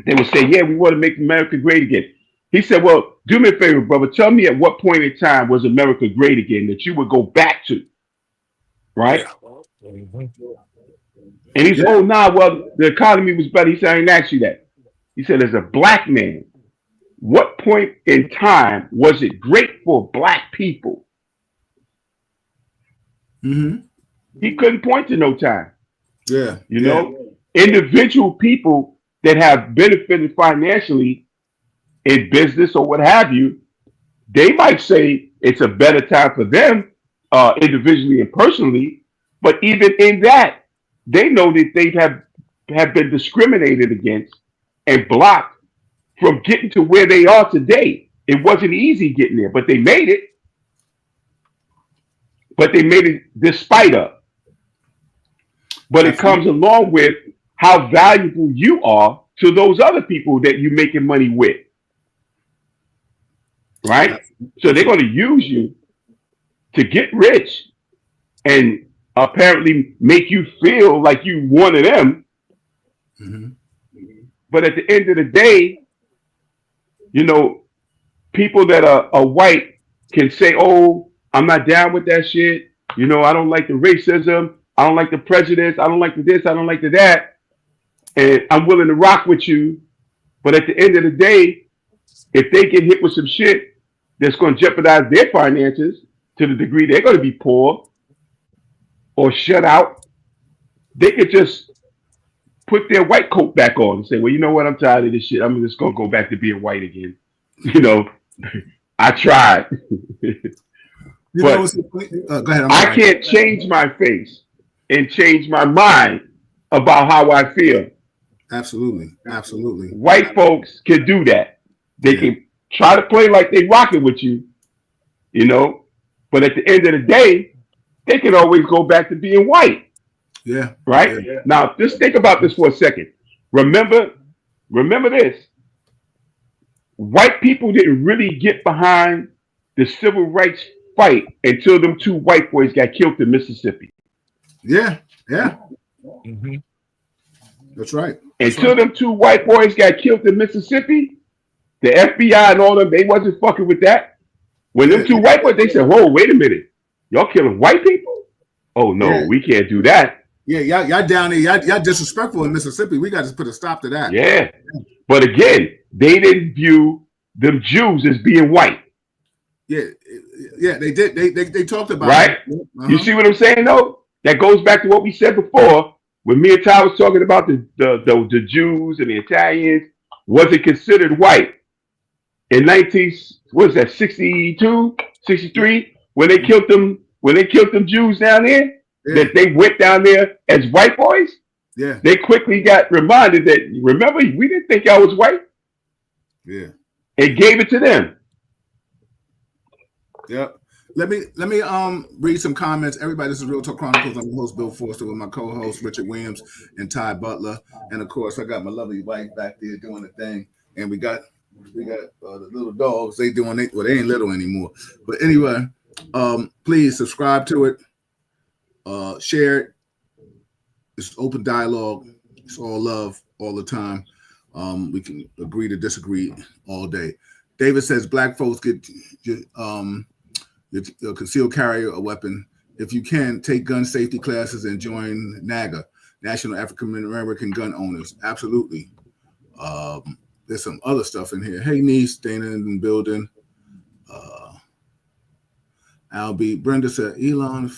they would say, yeah, we want to make America great again. He said, well, do me a favor, brother. Tell me at what point in time was America great again that you would go back to, right? Yeah. Mhm. And he said, Yeah. oh, nah, well, the economy was better. He said, I didn't ask you that. He said, as a black man, what point in time was it great for black people? Mm-hmm. He couldn't point to no time. Yeah. You Yeah. know, individual people that have benefited financially in business or what have you, they might say it's a better time for them individually and personally. But even in that, they know that they have been discriminated against and blocked from getting to where they are today. It wasn't easy getting there, but they made it. But they made it despite of. But it comes Absolutely. along with how valuable you are to those other people that you're making money with. right? So they're going to use you to get rich and apparently make you feel like you one of them. Mm-hmm. But at the end of the day, you know, people that are white can say, "Oh, I'm not down with that shit." You know, I don't like the racism. I don't like the prejudice. I don't like the this. I don't like the that. And I'm willing to rock with you. But at the end of the day, if they get hit with some shit that's going to jeopardize their finances to the degree they're going to be poor or shut out, they could just put their white coat back on and say, "Well, you know what? I'm tired of this shit. I'm just going to go back to being white again." You know, I tried. You know, But go ahead. I'm I sorry. can't change my face and change my mind about how I feel. Absolutely, absolutely. White folks can do that. They Yeah, can try to play like they rocking with you, you know, but at the end of the day, they can always go back to being white, yeah, right? yeah, Now, just think about this for a second. Remember, remember this. White people didn't really get behind the civil rights fight until them two white boys got killed in Mississippi. yeah, yeah. Hmm. That's right. That's right. Until them two white boys got killed in Mississippi, the FBI and all them, they wasn't fucking with that. When them Yeah, two white boys, they said, "Whoa, wait a minute. Y'all killing white people? Oh no, yeah, we can't do that." yeah. Y'all down there. Y'all disrespectful in Mississippi. We got to put a stop to that. Yeah. But again, they didn't view them Jews as being white. Yeah, yeah. They did. They talked about Right? it. You see what I'm saying though? That goes back to what we said before when me and Ty was talking about the Jews and the Italians wasn't considered white in 19 what is that 62, 63 when they killed them Jews down there Yeah, that they went down there as white boys. yeah, They quickly got reminded that remember we didn't think y'all was white yeah. and gave it to them. Yep. Let me read some comments. Everybody, this is Real Talk Chronicles. I'm your host Bill Forster with my co-host Richard Williams and Ty Butler, and of course I got my lovely wife back there doing the thing, and we got the little dogs. They doing it. Well, they ain't little anymore, but anyway, please subscribe to it, share it. It's open dialogue. It's all love all the time. We can agree to disagree all day. David says black folks get concealed carry a weapon. If you can, take gun safety classes and join NAGA, National African American Gun Owners. Absolutely. There's some other stuff in here. Hey, niece, Dana in the building. Albie. Brenda said, Elon.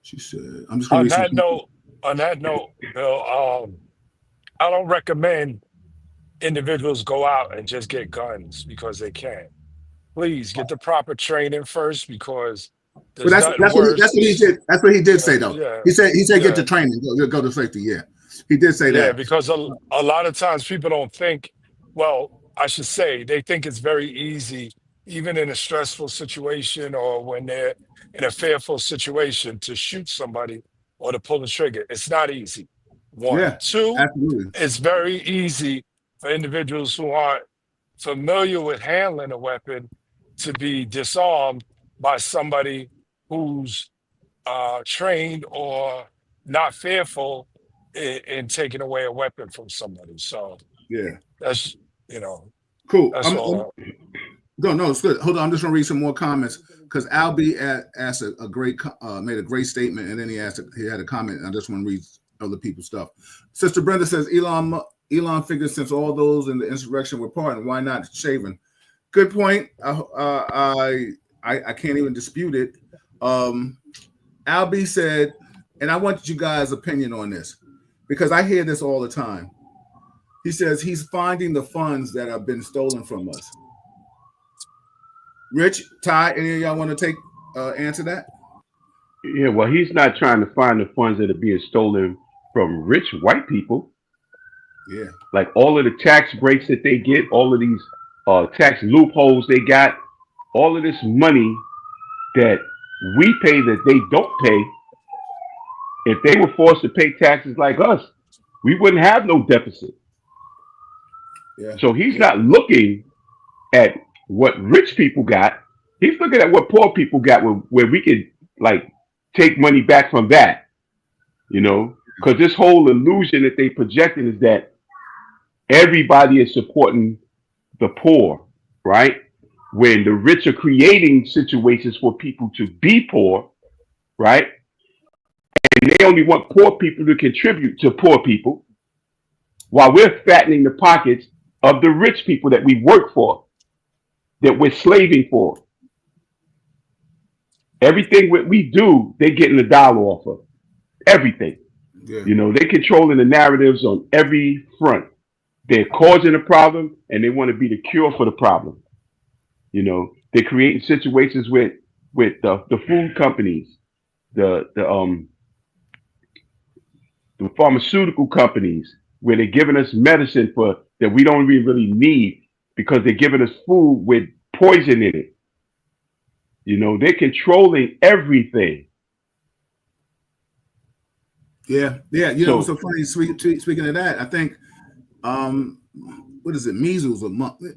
She said, I'm just going to On read some. that note, Bill, I don't recommend individuals go out and just get guns because they can. Please get the proper training first because But there's nothing that's what he worse. did. That's what he did say though. Yeah, He said get the yeah, training, go to safety. Yeah, he did say yeah. that. Because a lot of times people don't think, well, I should say, they think it's very easy, even in a stressful situation or when they're in a fearful situation, to shoot somebody or to pull the trigger. It's not easy. One. Yeah, Two, absolutely. it's very easy for individuals who aren't familiar with handling a weapon to be disarmed by somebody who's trained or not fearful in taking away a weapon from somebody. So Yeah, that's you know cool. that's all. No, it's good. Hold on, I'm just gonna read some more comments because Albie asked a great made a great statement, and then he had a comment. I just want to read other people's stuff. Sister Brenda says Elon figures since all those in the insurrection were pardoned, why not Shaven? Good point. I can't even dispute it. Albie said, and I want you guys' opinion on this because I hear this all the time. He says he's finding the funds that have been stolen from us. Rich, Ty, any of y'all want to take answer that? Yeah, well, he's not trying to find the funds that are being stolen from rich white people. Yeah, Like all of the tax breaks that they get, all of these tax loopholes they got, all of this money that we pay that they don't pay. If they were forced to pay taxes like us, we wouldn't have no deficit. yeah, So he's not looking at what rich people got. He's looking at what poor people got, where we could like take money back from that. You know, because this whole illusion that they projected is that everybody is supporting the poor, right? When the rich are creating situations for people to be poor, right? And they only want poor people to contribute to poor people, while we're fattening the pockets of the rich people that we work for, that we're slaving for. Everything we do, they're getting a dollar off of. Everything. Yeah. You know, they're controlling the narratives on every front. They're causing a problem and they want to be the cure for the problem. You know, they're creating situations with the food companies, the pharmaceutical companies, where they're giving us medicine for that we don't really need because they're giving us food with poison in it. You know, they're controlling everything. Yeah. You know, so funny. Speaking of that, I think, what is it? Measles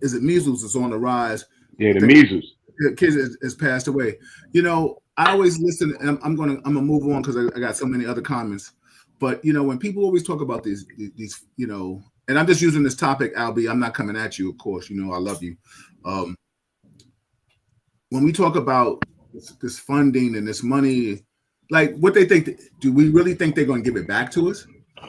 is it measles is on the rise? Yeah, the measles. The kid has passed away. You know, I always listen, and I'm gonna move on because I got so many other comments. But you know, when people always talk about these, you know, and I'm just using this topic, Albie. I'm not coming at you, of course. You know, I love you. When we talk about this funding and this money, like what they think, do we really think they're going to give it back to us?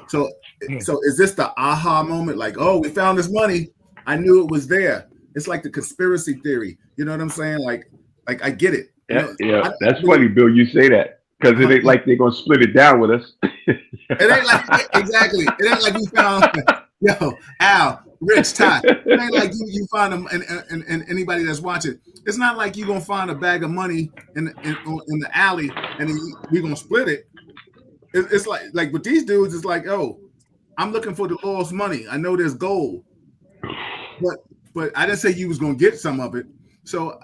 So is this the aha moment? Like, oh, we found this money. I knew it was there. It's like the conspiracy theory. You know what I'm saying? Like I get it. Yeah, that's funny, Bill. You say that because it ain't like they're gonna split it down with us. It ain't like exactly. It ain't like you found Al, Rich, Ty. It ain't like you find them and anybody that's watching. It's not like you're gonna find a bag of money in the alley and then we're gonna split it. It's like with these dudes, it's like, oh, I'm looking for the lost money. I know there's gold, but I didn't say you was gonna get some of it. So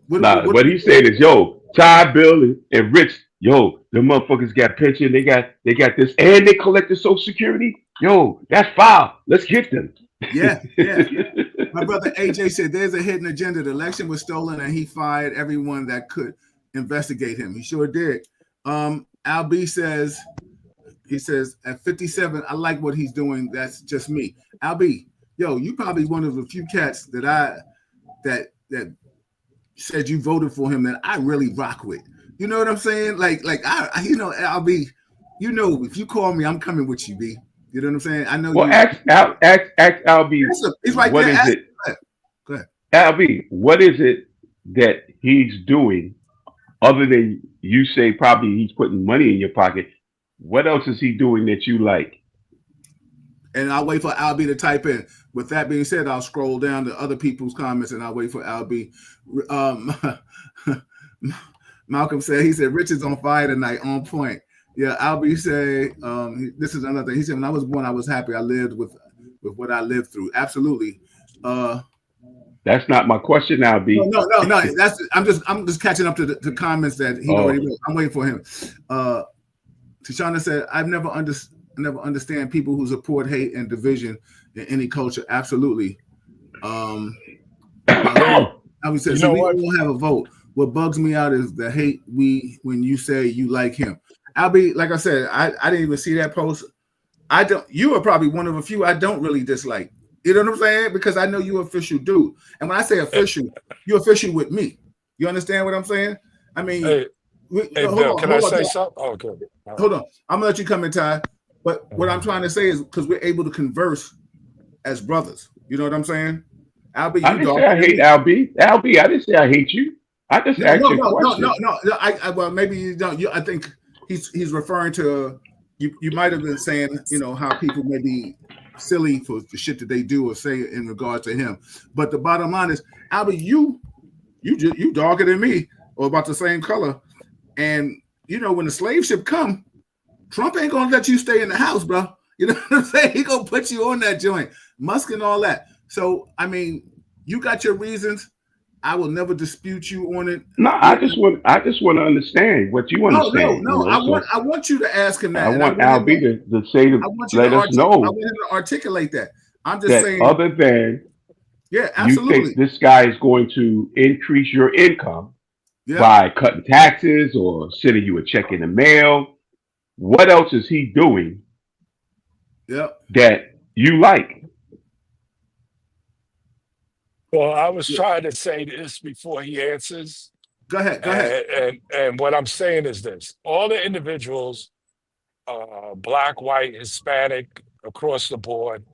what he's saying is, yo, Ty, Bill, and Rich, yo, the motherfuckers got pension, they got this, and they collected Social Security. Yo, that's foul. Let's get them. Yeah. My brother AJ said there's a hidden agenda. The election was stolen, and he fired everyone that could investigate him. He sure did. Al B says, he says at 57, I like what he's doing. That's just me. Al B, yo, you probably one of the few cats that said you voted for him that I really rock with. You know what I'm saying? Like I you know, Al B, you know, if you call me, I'm coming with you, B. You know what I'm saying? I know. Well, ask Al B. He's right what there. Is it? Go ahead. Al B, what is it that he's doing other than you say probably he's putting money in your pocket? What else is he doing that you like? And I'll wait for Albie to type in. With that being said, I'll scroll down to other people's comments and I'll wait for Albie. Malcolm said, he said, Rich is on fire tonight, on point. Yeah, Albie say, this is another thing. He said, when I was born, I was happy. I lived with what I lived through. Absolutely. That's not my question, Albie. No. I'm just catching up to the comments that he already wrote. I'm waiting for him. Tashana said, I've never understand people who support hate and division in any culture. Absolutely. Albie said, so we all have a vote. What bugs me out is the hate when you say you like him. Albie, like I said, I didn't even see that post. You are probably one of a few I don't really dislike. You know what I'm saying? Because I know you're official dude. And when I say official, you're official with me. You understand what I'm saying? I mean, Bill, can I say something? Oh, okay. Hold on. I'm gonna let you come in, Ty. But what I'm trying to say is because we're able to converse as brothers. You know what I'm saying? Albie, I didn't say I hate Albie. Albie, I didn't say I hate you. I just asked you a question. No. Well, maybe you don't. I think he's referring to you. You might have been saying, you know, how people may be silly for the shit that they do or say in regards to him. But the bottom line is, Albie, you darker than me or about the same color. And you know, when the slave ship come, Trump ain't gonna let you stay in the house, bro. You know what I'm saying? He gonna put you on that joint, Musk and all that. So I mean, you got your reasons. I will never dispute you on it. No, I just want to understand what you understand. No. You know? I want you to ask him that. I want Albie to say to let us know. I want him to articulate that. I'm just saying. Other than Yeah, You think absolutely. this guy is going to increase your income Yep. by cutting taxes or sending you a check in the mail? What else is he doing Yep. that you like? Well, I was Yeah. trying to say this before he answers, Go ahead. Go ahead. and what I'm saying is this: all the individuals, black, white, Hispanic, across the board,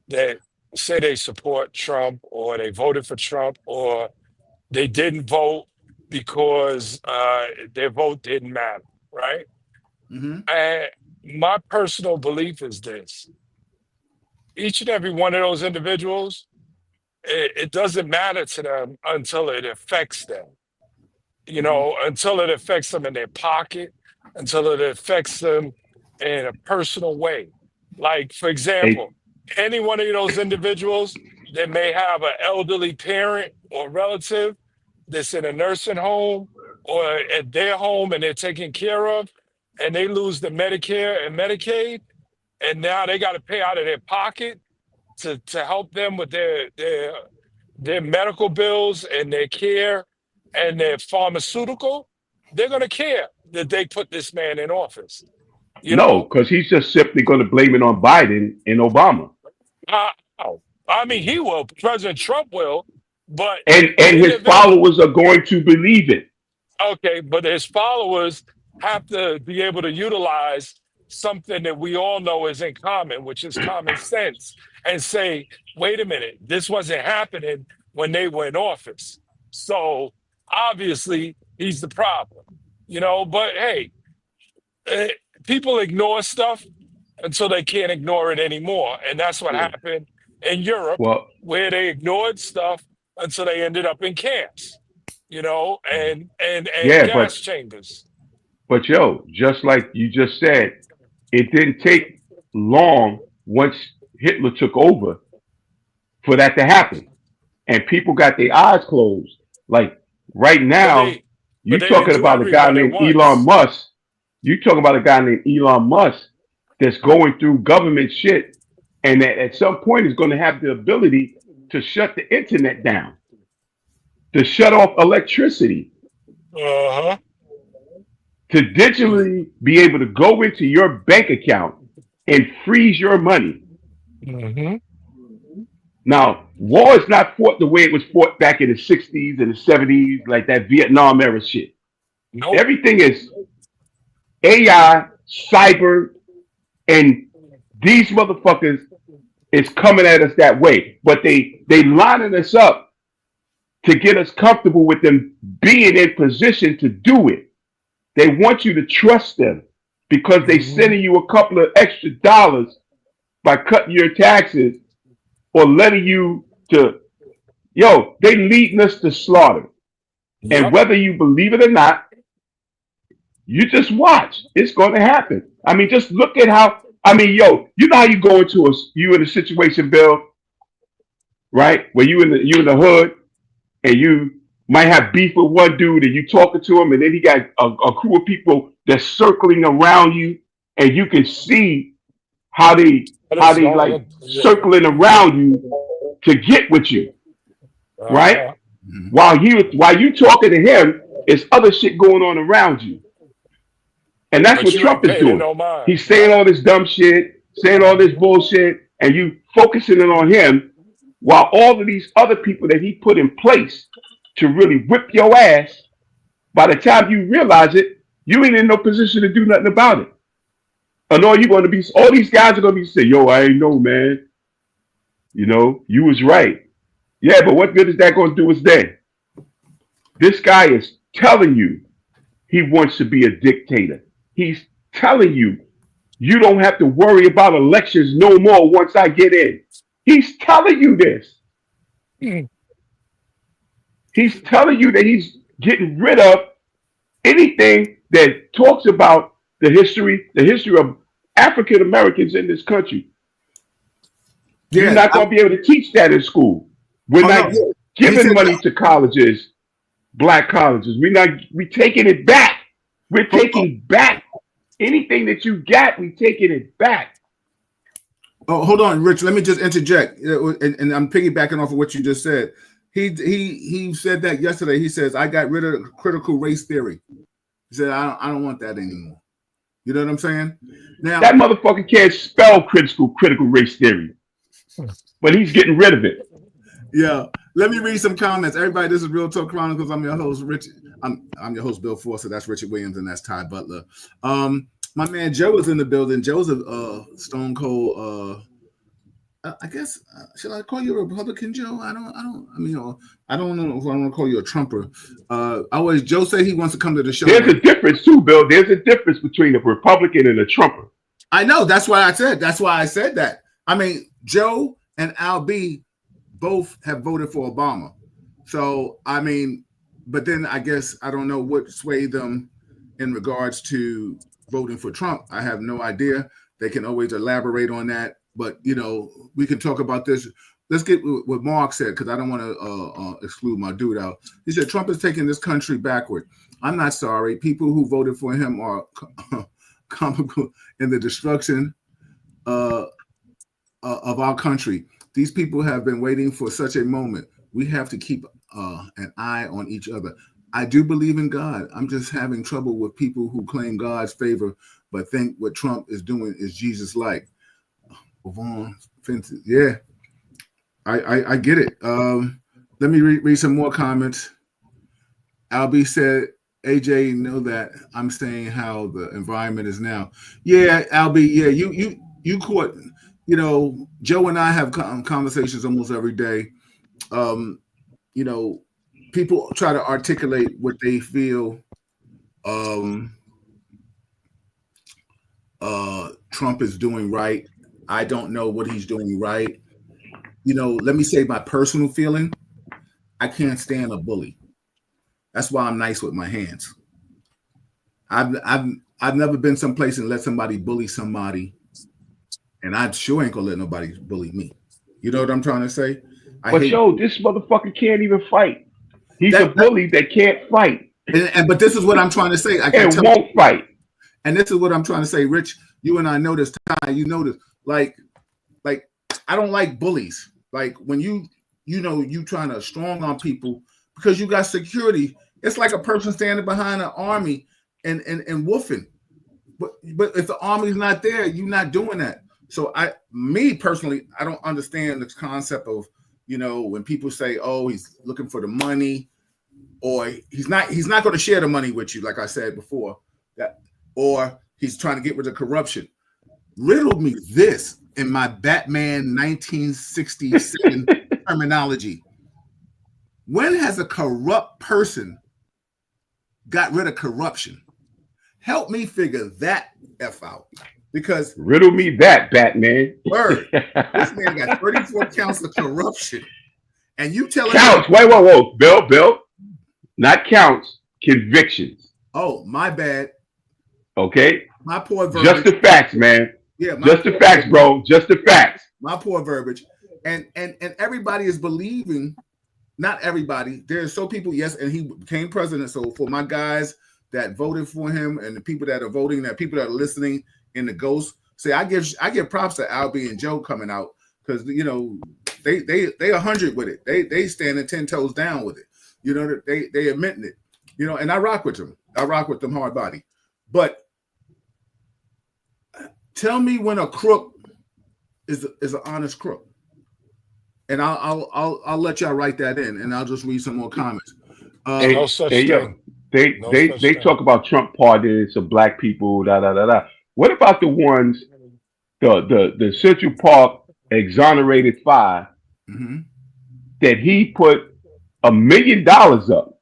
that say they support Trump or they voted for Trump or they didn't vote because their vote didn't matter, right? Mm-hmm. And my personal belief is this: each and every one of those individuals, it doesn't matter to them until it affects them, Mm-hmm. until it affects them in their pocket, until it affects them in a personal way. Like, for Hey, example, any one of those individuals that may have an elderly parent or relative that's in a nursing home or at their home and they're taken care of, and they lose the Medicare and Medicaid, and now they got to pay out of their pocket to help them with their medical bills and their care and their pharmaceutical, they're going to care that they put this man in office. You no, know, because he's just simply going to blame it on Biden and Obama. uh, I mean, he will, President Trump will, but And the his individual, followers are going to believe it. okay, but his followers have to be able to utilize something that we all know is in common, which is common sense, and say, wait a minute, this wasn't happening when they were in office. So obviously he's the problem, but hey, eh, people ignore stuff until they can't ignore it anymore. And that's what Yeah. happened in Europe, Well, where they ignored stuff until they ended up in camps, and yeah, gas chambers. but yo, just like you just said, it didn't take long once Hitler took over for that to happen. And people got their eyes closed. Like right But now, they but you they didn't talking do about a guy everyone at named Elon once. Musk. You talking about a guy named Elon Musk that's going through government shit and that at some point is going to have the ability to shut the internet down, to shut off electricity, Uh-huh. to digitally be able to go into your bank account and freeze your money. Mm-hmm. Now, war is not fought the way it was fought back in the 60s and the 70s, like that Vietnam era shit. Nope. Everything is AI, cyber, and these motherfuckers is coming at us that way. But they lining us up to get us comfortable with them being in position to do it. They want you to trust them because they Mm-hmm. sending you a couple of extra dollars by cutting your taxes or letting you to, yo, they leading us to slaughter. And Yep. whether you believe it or not, you just watch. It's going to happen. I mean, just look at how, I mean, yo, you know how you go into you in a situation, Bill, right? Where you in the hood and you might have beef with one dude and you talking to him and then he got a crew of people that's circling around you and you can see how they But how it's they all like circling around you to get with you, right? uh-huh. Mm-hmm. While you talking to him, there's other shit going on around you. And that's But what you ain't Trump is paying it doing. no mind. He's saying Yep. all this dumb shit, saying all this Mm-hmm. bullshit, and you focusing it on him while all of these other people that he put in place to really whip your ass, by the time you realize it, you ain't in no position to do nothing about it. And all these guys are gonna be saying, yo, I ain't know, man. You was right. Yeah, but what good is that gonna do us then? This guy is telling you he wants to be a dictator. He's telling you you don't have to worry about elections no more once I get in. He's telling you this. He's telling you that he's getting rid of anything that talks about the history of African Americans in this country. You're Yeah. not going to be able to teach that in school. We're Oh not no. He giving said money to colleges, black colleges. We're taking it back. We're hold on. taking back anything that you got. We're taking it back. Oh, hold on, Rich. Let me just interject, and I'm piggybacking off of what you just said. He said that yesterday. He says, "I got rid of critical race theory." He said, "I don't want that anymore." You know what I'm saying? Now, That motherfucker can't spell critical race theory, but he's getting rid of it. yeah. Let me read some comments. Everybody, this is Real Talk Chronicles. I'm your host, Rich. I'm your host, Bill Forster. That's Richard Williams, and that's Ty Butler. My man Joe is in the building. Joe's a stone cold. I guess should I call you a Republican, Joe? I don't. I mean, I don't know if I want to call you a Trumper. Joe said he wants to come to the show. There's a difference too, Bill. There's a difference between a Republican and a Trumper. I know. That's why I said. That's why I said that. I mean, Joe and Al B both have voted for Obama. So I mean, but then I guess I don't know what swayed them in regards to voting for Trump. I have no idea. They can always elaborate on that. But we can talk about this. Let's get what Mark said, because I don't want to exclude my dude out. He said Trump is taking this country backward. I'm not sorry. People who voted for him are comical in the destruction of our country. These people have been waiting for such a moment. We have to keep an eye on each other. I do believe in God. I'm just having trouble with people who claim God's favor but think what Trump is doing is Jesus-like. Yeah, I get it. Let me read some more comments. Albie said, AJ, know that I'm saying how the environment is now. Yeah, Albie, yeah, you caught, Joe and I have conversations almost every day. People try to articulate what they feel Trump is doing right. I don't know what he's doing right. Let me say my personal feeling. I can't stand a bully. That's why I'm nice with my hands. I've never been someplace and let somebody bully somebody, and I sure ain't gonna let nobody bully me. You know what I'm trying to say? But this motherfucker can't even fight. He's a bully that can't fight. But this is what I'm trying to say. And won't fight. And this is what I'm trying to say, Rich. You and I know this, Ty. You know this. Like I don't like bullies. Like when you trying to strong on people because you got security. It's like a person standing behind an army and woofing. But if the army's not there, you're not doing that. So me personally, I don't understand this concept of when people say, "Oh, he's looking for the money," or he's not going to share the money with you, like I said before, or he's trying to get rid of corruption. Riddle me this in my Batman 1967 terminology. When has a corrupt person got rid of corruption? Help me figure that F out. Because riddle me that, Batman. Word. This man got 34 counts of corruption. And you telling counts. me Whoa. Bill. Not counts, convictions. Oh, my bad. Okay. My poor verbiage. Just the facts, man. Yeah, just the facts, bro. Just the facts. My poor verbiage. And everybody is believing, not everybody. There's so people, yes, and he became president. So for my guys that voted for him and the people that are voting, that people that are listening in the ghost, say I give props to Albie and Joe coming out because they 100 with it. They standing 10 toes down with it. They admitting it. And I rock with them. I rock with them hard body. But tell me when a crook is an honest crook, and I'll let y'all write that in, and I'll just read some more comments. No such thing. They talk about Trump pardoning some black people. What about the ones, the Central Park exonerated 5 that he put $1 million up?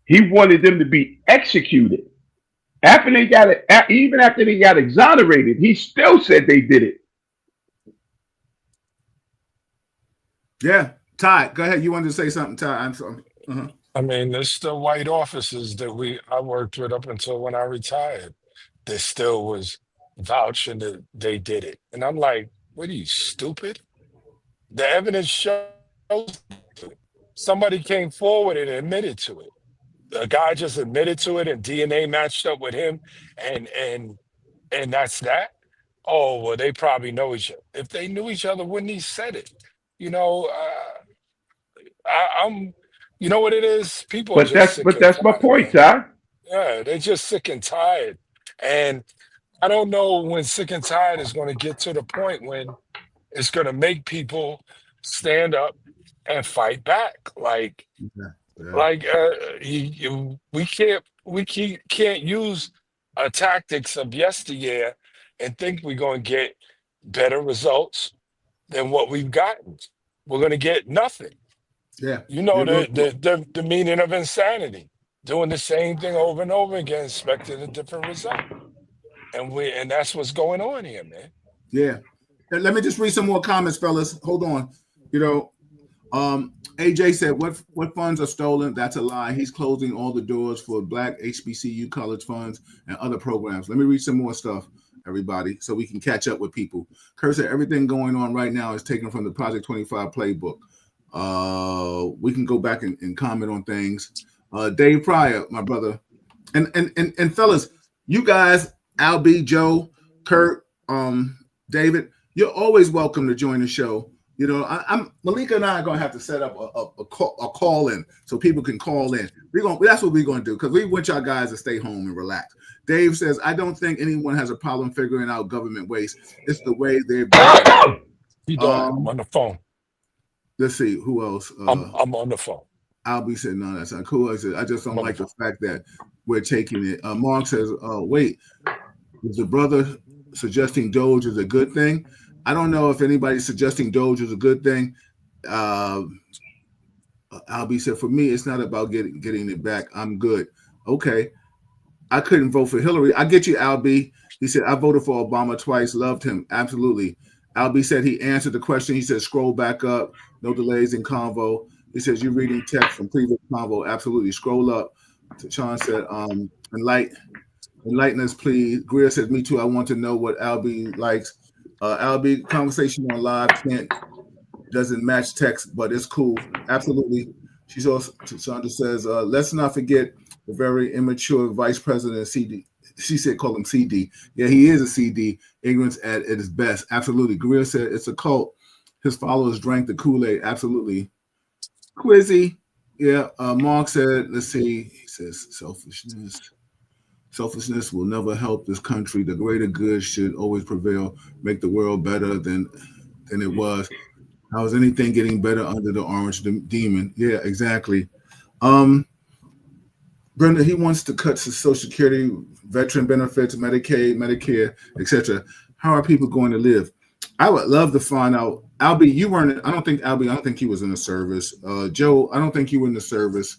He wanted them to be executed. Even after they got exonerated, he still said they did it. Yeah, Ty, go ahead. You wanted to say something, Ty? I'm sorry. I mean, there's still white officers that I worked with up until when I retired. There still was vouching that they did it, and I'm like, "What are you, stupid?" The evidence shows somebody came forward and admitted to it. A guy just admitted to it, and DNA matched up with him, and that's that. Oh, well, they probably know each other. If they knew each other, wouldn't he said it? You know, I'm, you know what it is? People are just sick But and that's my tired, point, man. Ty. Yeah, they're just sick and tired. And I don't know when sick and tired is going to get to the point when it's going to make people stand up and fight back. Yeah, yeah, Like we can't use tactics of yesteryear and think we're going to get better results than what we've gotten. We're going to get nothing. yeah. You know You're the, going. the the the meaning of insanity. Doing the same thing over and over again, expecting a different result. And that's what's going on here, man. Yeah. Let me just read some more comments, fellas. Hold on. You know, AJ said, what funds are stolen? That's a lie. He's closing all the doors for Black HBCU college funds and other programs. Let me read some more stuff, everybody, so we can catch up with people. Kurt said, everything going on right now is taken from the Project 25 playbook. We can go back and comment on things. Dave Pryor, my brother. And fellas, you guys, Al B, Joe, Kurt, David, you're always welcome to join the show. You know, I'm Malika and I are gonna have to set up a call in so people can call in. That's what we're gonna do because we want y'all guys to stay home and relax. Dave says, I don't think anyone has a problem figuring out government waste. It's the way they've been done. You don't. I'm on the phone. Let's see who else. I'm on the phone. Albie said, no, that's not cool. I said, I just don't I'm on the like the phone. fact that we're taking it. Mark says, wait, is the brother suggesting Doge is a good thing? I don't know if anybody's suggesting Doge is a good thing. Albie said, for me, it's not about getting it back. I'm good. Okay. I couldn't vote for Hillary. I get you, Albie. He said, I voted for Obama twice. Loved him. Absolutely. Albie said he answered the question. He said, scroll back up. No delays in convo. He says, you're reading text from previous convo. Absolutely. Scroll up. Sean said, enlighten us, please. Greer said, me too. I want to know what Albie likes. Albie, conversation on live doesn't match text, but it's cool. Absolutely. She's also, Chandra says, let's not forget the very immature vice president, CD. She said, call him CD. Yeah, he is a CD. Ignorance at its best. Absolutely. Greer said, it's a cult. His followers drank the Kool-Aid. Absolutely. Quizzy. Yeah. Mark said, let's see. He says, selfishness. Selfishness will never help this country. The greater good should always prevail, make the world better than it was. How is anything getting better under the orange demon? Yeah, exactly. Brenda, he wants to cut to Social Security, veteran benefits, Medicaid, Medicare, etc. How are people going to live? I would love to find out. Albie, you weren't. I don't think he was in the service. Joe, I don't think you were in the service.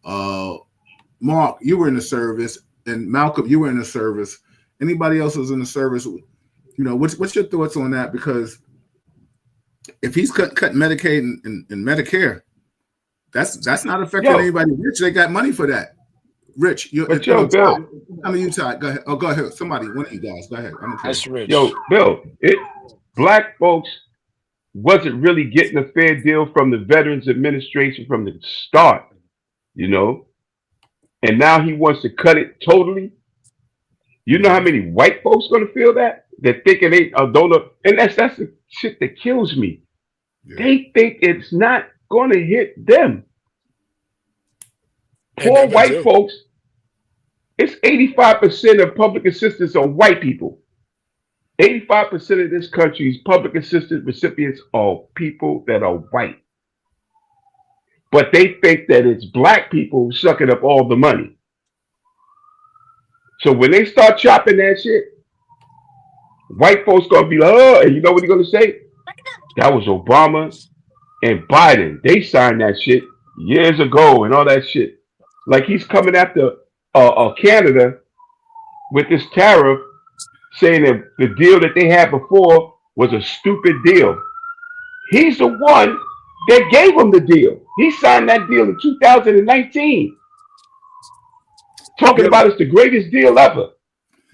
Mark, you were in the service, and Malcolm, you were in the service. Anybody else was in the service? You know, what's your thoughts on that? Because if he's cut Medicaid and Medicare, that's not affecting anybody rich. They got money for that. Rich, But yo, Bill, I mean, you Todd. Go ahead. Oh, go ahead. Somebody, one of you guys, go ahead. I'm okay. That's yo, rich. Bill, black folks wasn't really getting a fair deal from the Veterans Administration from the start, you know, and now he wants to cut it totally. You know how many white folks gonna feel that? They're thinking they don't know, and that's the shit that kills me. Yeah. They think it's not gonna hit them. They Poor never white do. folks. It's 85% of public assistance are white people. 85% of this country's public assistance recipients are people that are white. But they think that it's black people sucking up all the money. So when they start chopping that shit, white folks gonna be like, oh, and you know what they're gonna say? That was Obama and Biden. They signed that shit years ago and all that shit. Like he's coming after Canada with this tariff, saying that the deal that they had before was a stupid deal. He's the one that gave them the deal. He signed that deal in 2019, talking about it's the greatest deal ever.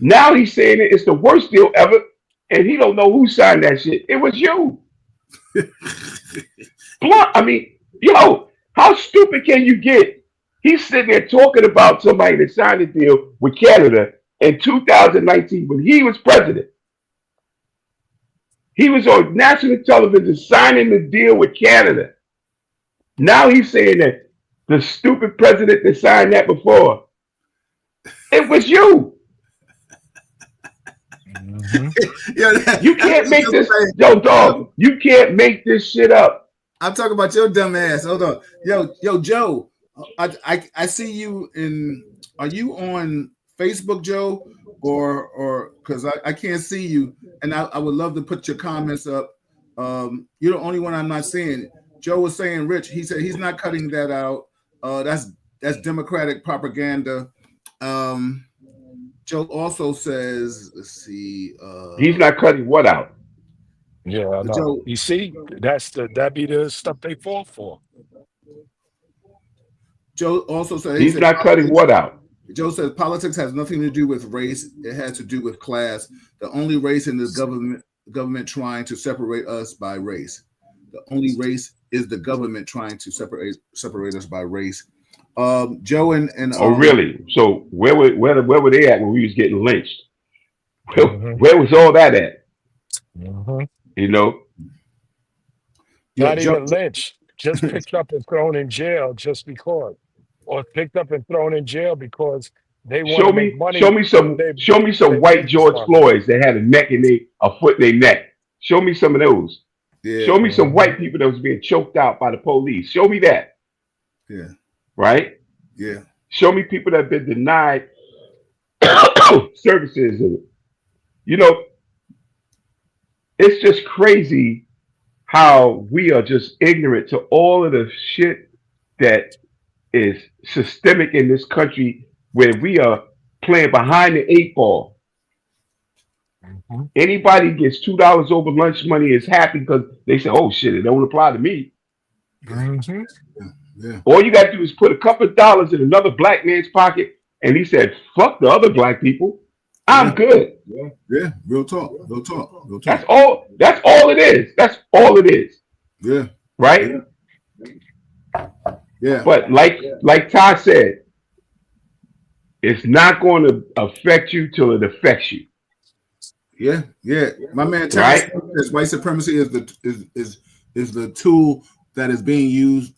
Now he's saying it's the worst deal ever, and he don't know who signed that shit. It was you. Blunt. I mean, yo, how stupid can you get? He's sitting there talking about somebody that signed a deal with Canada in 2019 when he was president. He was on national television signing the deal with Canada. Now he's saying that the stupid president that signed that before, it was you. Mm-hmm. You can't make this, yo, dog. You can't make this shit up. I'm talking about your dumb ass. Hold on, yo, Joe. I see you in. Are you on Facebook, Joe, or because I can't see you, and I would love to put your comments up. You're the only one I'm not seeing. Joe was saying, Rich. He said he's not cutting that out. That's Democratic propaganda. Joe also says, let's see. He's not cutting what out? Yeah, I know. Joe, You see, that be the stuff they fall for. Joe also said He's not cutting what out? Joe says politics has nothing to do with race. It has to do with class. The only race in the government trying to separate us by race. The only race is the government trying to separate us by race. Joe and Oh, really? So where were they at when we was getting lynched? Mm-hmm. Where was all that at? Mm-hmm. You know, yeah, Not Joe, even lynched, just picked up and thrown in jail just because, or picked up and thrown in jail because they want to make money. show me some white George Floyds that had a foot in their neck. Show me some of those. yeah, Show me some white people that was being choked out by the police. Show me that. yeah, Right? yeah. Show me people that have been denied services. And, you know, it's just crazy how we are just ignorant to all of the shit that is systemic in this country where we are playing behind the eight ball. Mm-hmm. Anybody gets $2 over lunch money is happy because they say, oh shit, it don't apply to me. Mm-hmm. Yeah. All you got to do is put a couple of dollars in another black man's pocket, and he said, "Fuck the other black people, I'm good." Yeah, real talk. That's all. That's all it is. That's all it is. Yeah, Right? yeah. But like Todd said, it's not going to affect you till it affects you. Yeah. My man, Right? says white supremacy is the tool that is being used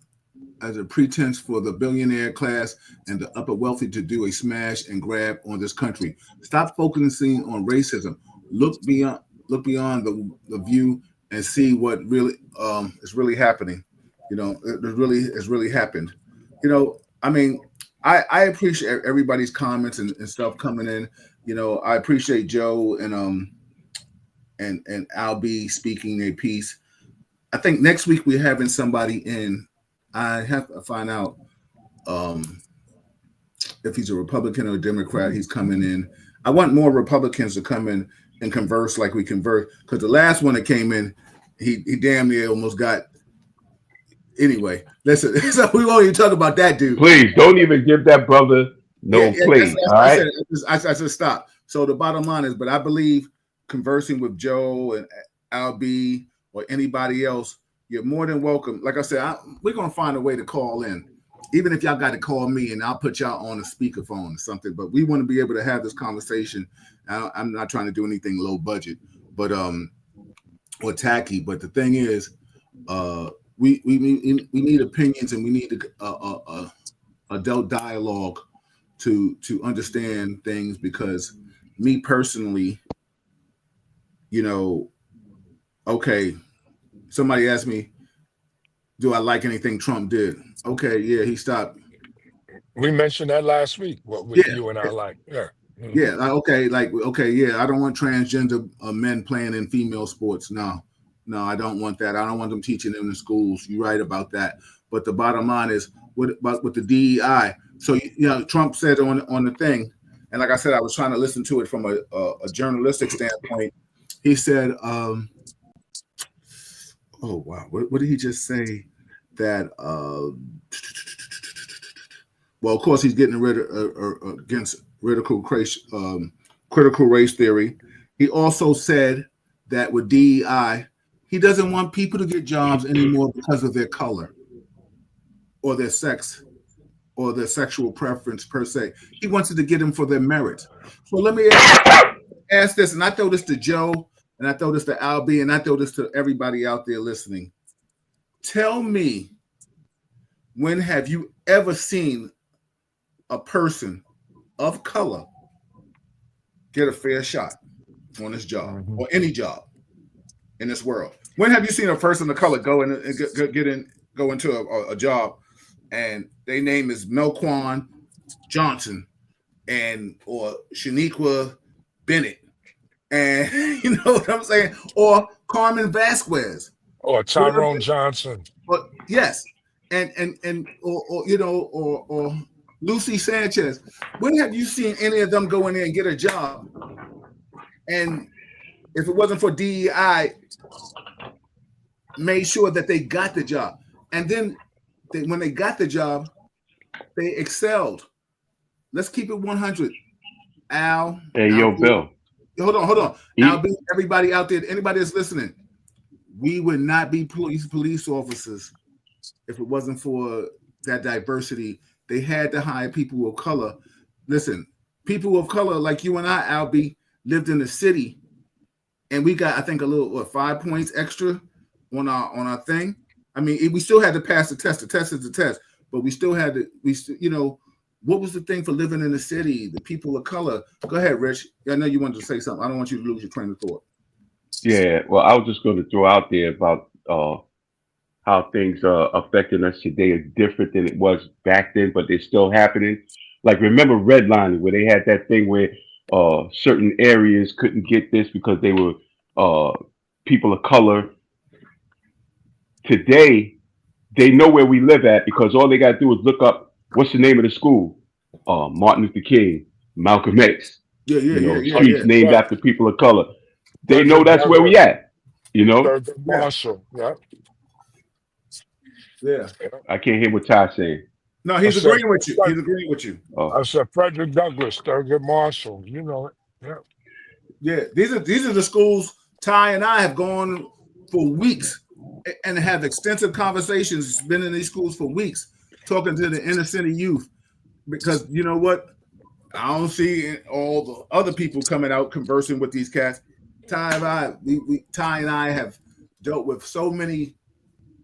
as a pretense for the billionaire class and the upper wealthy to do a smash and grab on this country. Stop focusing on racism. Look beyond the view and see what really is really happening. You know, it's really happened. You know, I mean, I appreciate everybody's comments and stuff coming in. You know, I appreciate Joe and Albie speaking a piece. I think next week we're having somebody in. I have to find out if he's a Republican or a Democrat. He's coming in. I want more Republicans to come in and converse like we converse. Because the last one that came in, he damn near almost got. Anyway, listen. So we won't even talk about that dude. Please don't even give that brother please. That's all right. I said stop. So the bottom line is, but I believe conversing with Joe and Albie or anybody else, you're more than welcome. Like I said, we're going to find a way to call in. Even if y'all got to call me and I'll put y'all on a speakerphone or something. But we want to be able to have this conversation. I'm not trying to do anything low budget, but or tacky. But the thing is, we need opinions and we need adult dialogue to understand things. Because me personally, you know, okay. Somebody asked me, do I like anything Trump did? Okay, yeah, he stopped. We mentioned that last week. What you and I like? Yeah. Mm-hmm. Yeah, yeah. I don't want transgender men playing in female sports. No, I don't want that. I don't want them teaching them in schools. You're right about that. But the bottom line is, what about with the DEI? So you know, Trump said on the thing, and like I said, I was trying to listen to it from a journalistic standpoint. He said, oh wow, what did he just say? That well, of course, he's getting rid of against critical race theory. He also said that with DEI, he doesn't want people to get jobs anymore because of their color or their sex or their sexual preference per se. He wants it to get them for their merit. So let me ask this, and I throw this to Joe, and I throw this to Albie, and I throw this to everybody out there listening. Tell me, when have you ever seen a person of color get a fair shot on this job or any job in this world? When have you seen a person of color go in and go into a job and their name is Melquan Johnson or Shaniqua Bennett, and you know what I'm saying, or Carmen Vasquez, or Tyrone Johnson? But yes, and or you know, or Lucy Sanchez. When have you seen any of them go in there and get a job? And if it wasn't for DEI, made sure that they got the job, and then when they got the job, they excelled. Let's keep it 100. Al. Hey, yo, Bill. Hold on. Al, everybody out there, anybody that's listening, we would not be police officers if it wasn't for that diversity. They had to hire people of color. Listen, people of color like you and I, Albie, lived in the city, and we got, I think, a little 5 points extra on our thing. I mean, we still had to pass the test. The test is the test, but we still had to. You know, what was the thing for living in the city? The people of color. Go ahead, Rich. I know you wanted to say something. I don't want you to lose your train of thought. Yeah, well, I was just going to throw out there about how things are affecting us today is different than it was back then, but they're still happening. Like, remember redlining, where they had that thing where certain areas couldn't get this because they were people of color. Today, they know where we live at because all they got to do is look up what's the name of the school. Martin Luther King, Malcolm X. Streets named after people of color. They know that's where we at. You know. Marshall. Yeah. I can't hear what Ty's saying. No, he's agreeing with you. He's agreeing with you. I said Frederick Douglass, Thurgood Marshall. You know it. Yeah. These are the schools Ty and I have gone for weeks and have extensive conversations. Been in these schools for weeks, talking to the inner city youth, because you know what? I don't see all the other people coming out conversing with these cats. Ty and I have dealt with so many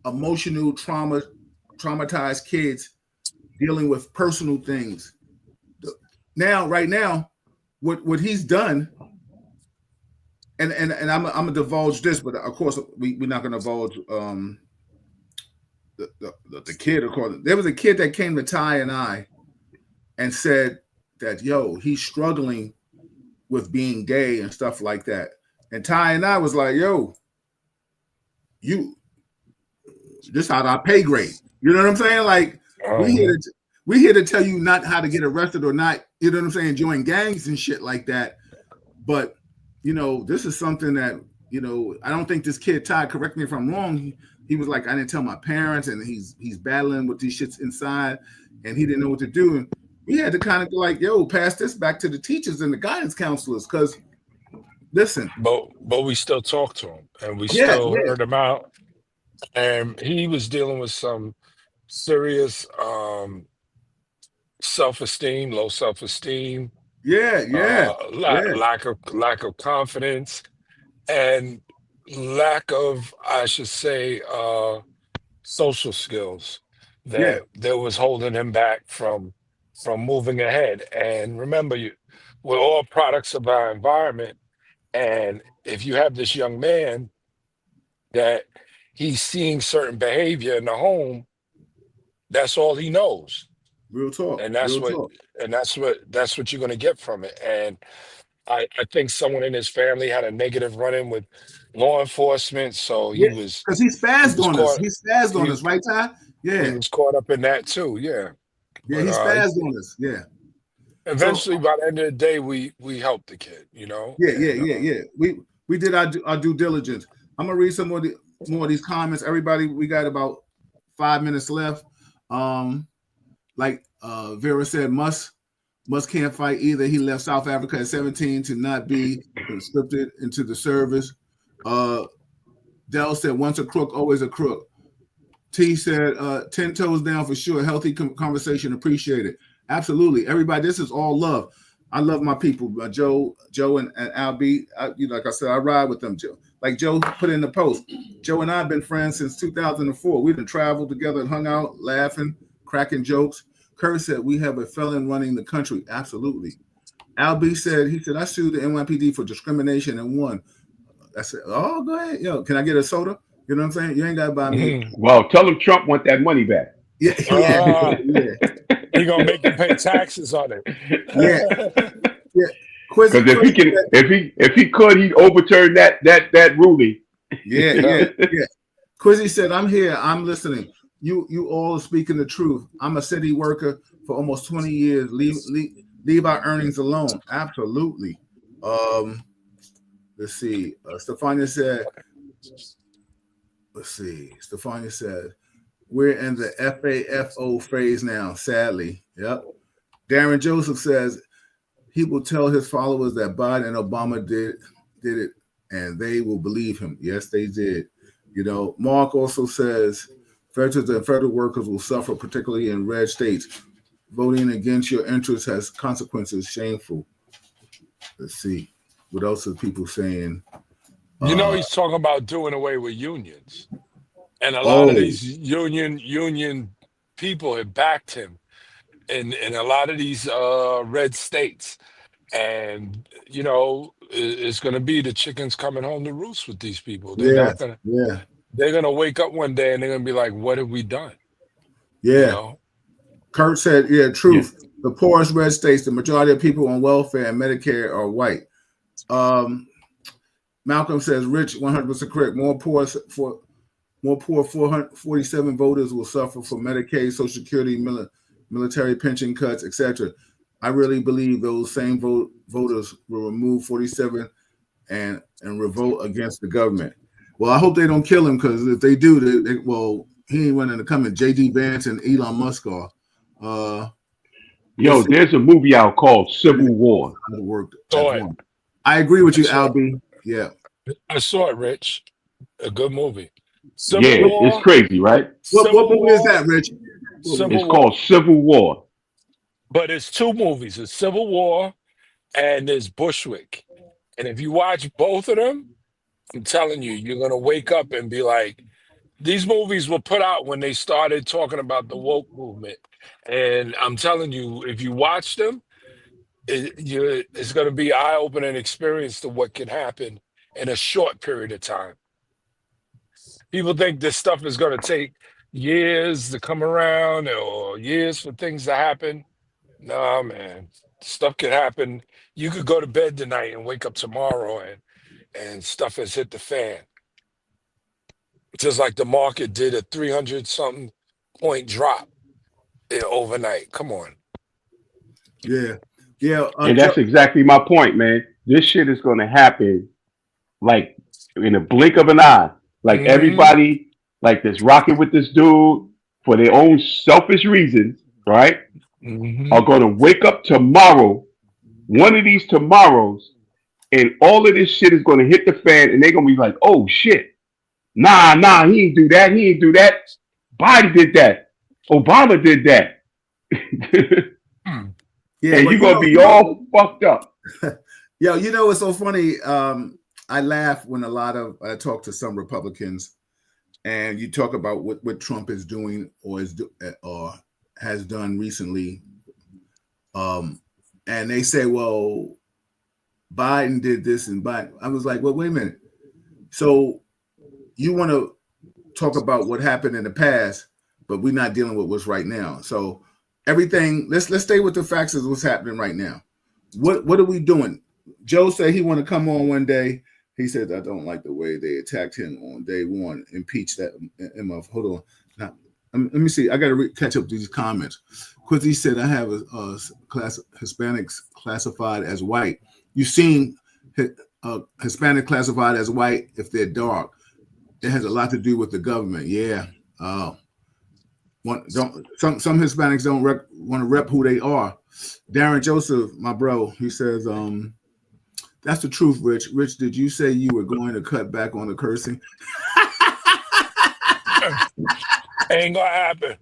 emotional traumatized kids dealing with personal things. Right now, what he's done, and I'm gonna divulge this, but of course we're not gonna divulge the kid. Of course, there was a kid that came to Ty and I and said that he's struggling with being gay and stuff like that. And Ty and I was like, this out our pay grade. You know what I'm saying? Like, we here to tell you not how to get arrested or not, you know what I'm saying, join gangs and shit like that. But, this is something that, I don't think this kid, Ty, correct me if I'm wrong, he was like, I didn't tell my parents, and he's battling with these shits inside, and he didn't know what to do. And we had to kind of be like, pass this back to the teachers and the guidance counselors, because listen. But we still talk to him, and we still heard him out. And he was dealing with some serious self-esteem, low self-esteem. Lack of confidence, and lack of, I should say, social skills that was holding him back from moving ahead. And remember, we're all products of our environment. And if you have this young man that he's seeing certain behavior in the home, that's all he knows. Real talk. And that's what you're going to get from it. And I think someone in his family had a negative run-in with law enforcement, so he was, because he spazzed on us. He spazzed on us, right, Ty? Yeah, he was caught up in that too. Yeah, he spazzed on us. Yeah. Eventually, by the end of the day, we helped the kid. Yeah. We did our due diligence. I'm gonna read some more of these comments. Everybody, we got about 5 minutes left. Like Vera said, Musk can't fight either. He left South Africa at 17 to not be conscripted into the service. Dell said, once a crook, always a crook. T said, 10 toes down for sure. Healthy conversation, appreciated. Absolutely. Everybody, this is all love. I love my people, Joe, and Al B. Like I said, I ride with them, Joe. Like Joe put in the post. Joe and I have been friends since 2004. We done traveled together and hung out, laughing, cracking jokes. Kurt said we have a felon running the country. Absolutely. Al B said I sued the NYPD for discrimination and won. I said, oh, go ahead, yo. Can I get a soda? You know what I'm saying? You ain't got to buy me. Well, tell him Trump want that money back. Yeah, yeah. He gonna make you pay taxes on it. Yeah. Because if he could, he'd overturn that ruling. Yeah. Quizzy said, I'm here. I'm listening. You all speaking the truth. I'm a city worker for almost 20 years. Leave our earnings alone. Absolutely. Let's see. Stefania said, we're in the FAFO phase now, sadly. Yep. Darren Joseph says he will tell his followers that Biden and Obama did it, and they will believe him. Yes, they did. Mark also says veterans and federal workers will suffer, particularly in red states. Voting against your interests has consequences. Shameful. Let's see. What else are people saying? He's talking about doing away with unions. And a lot of these union people have backed him in a lot of these red states. And, it's going to be the chickens coming home to roost with these people. They're going to wake up one day and they're going to be like, what have we done? Yeah. Kurt said, truth. Yeah. The poorest red states, the majority of people on welfare and Medicare are white. Malcolm says, Rich, 100% correct. More poor 447 voters will suffer from Medicaid, Social Security, military pension cuts, etc. I really believe those same voters will remove 47 and revolt against the government. Well, I hope they don't kill him, because if they do, he ain't running to come in. J.D. Vance and Elon Musk are. There's a movie out called Civil War. I agree with you, Albie. Yeah. I saw it, Rich. A good movie. Civil War, it's crazy, right? What movie is that, Rich? It's called Civil War. But it's two movies. It's Civil War and there's Bushwick. And if you watch both of them, I'm telling you, you're going to wake up and be like, these movies were put out when they started talking about the woke movement. And I'm telling you, if you watch them, it's going to be an eye-opening experience to what can happen in a short period of time. People think this stuff is going to take years to come around or years for things to happen. Nah, man. Stuff could happen. You could go to bed tonight and wake up tomorrow and stuff has hit the fan. Just like the market did a 300-something point drop overnight. Come on. Yeah. And that's exactly my point, man. This shit is going to happen like in a blink of an eye. Like everybody, like this rocking with this dude for their own selfish reasons, right? Are going to wake up tomorrow, one of these tomorrows, and all of this shit is going to hit the fan, and they're going to be like, oh shit. Nah, he ain't do that. Biden did that. Obama did that. And you're going to be all fucked up. Yo, it's so funny. I laugh when I talk to some Republicans, and you talk about what Trump is doing or has done recently. And they say, well, Biden did this and Biden. I was like, well, wait a minute. So you want to talk about what happened in the past, but we're not dealing with what's right now. So everything, let's stay with the facts of what's happening right now. What are we doing? Joe said he want to come on one day. He said, I don't like the way they attacked him on day one. Impeach that MF. Hold on. Now, let me see. I got to catch up these comments. Quizzy said, I have a class Hispanics classified as white. You've seen Hispanic classified as white if they're dark. It has a lot to do with the government. Yeah. Some Hispanics don't want to rep who they are. Darren Joseph, my bro, he says, that's the truth, Rich. Rich, did you say you were going to cut back on the cursing? Ain't gonna happen.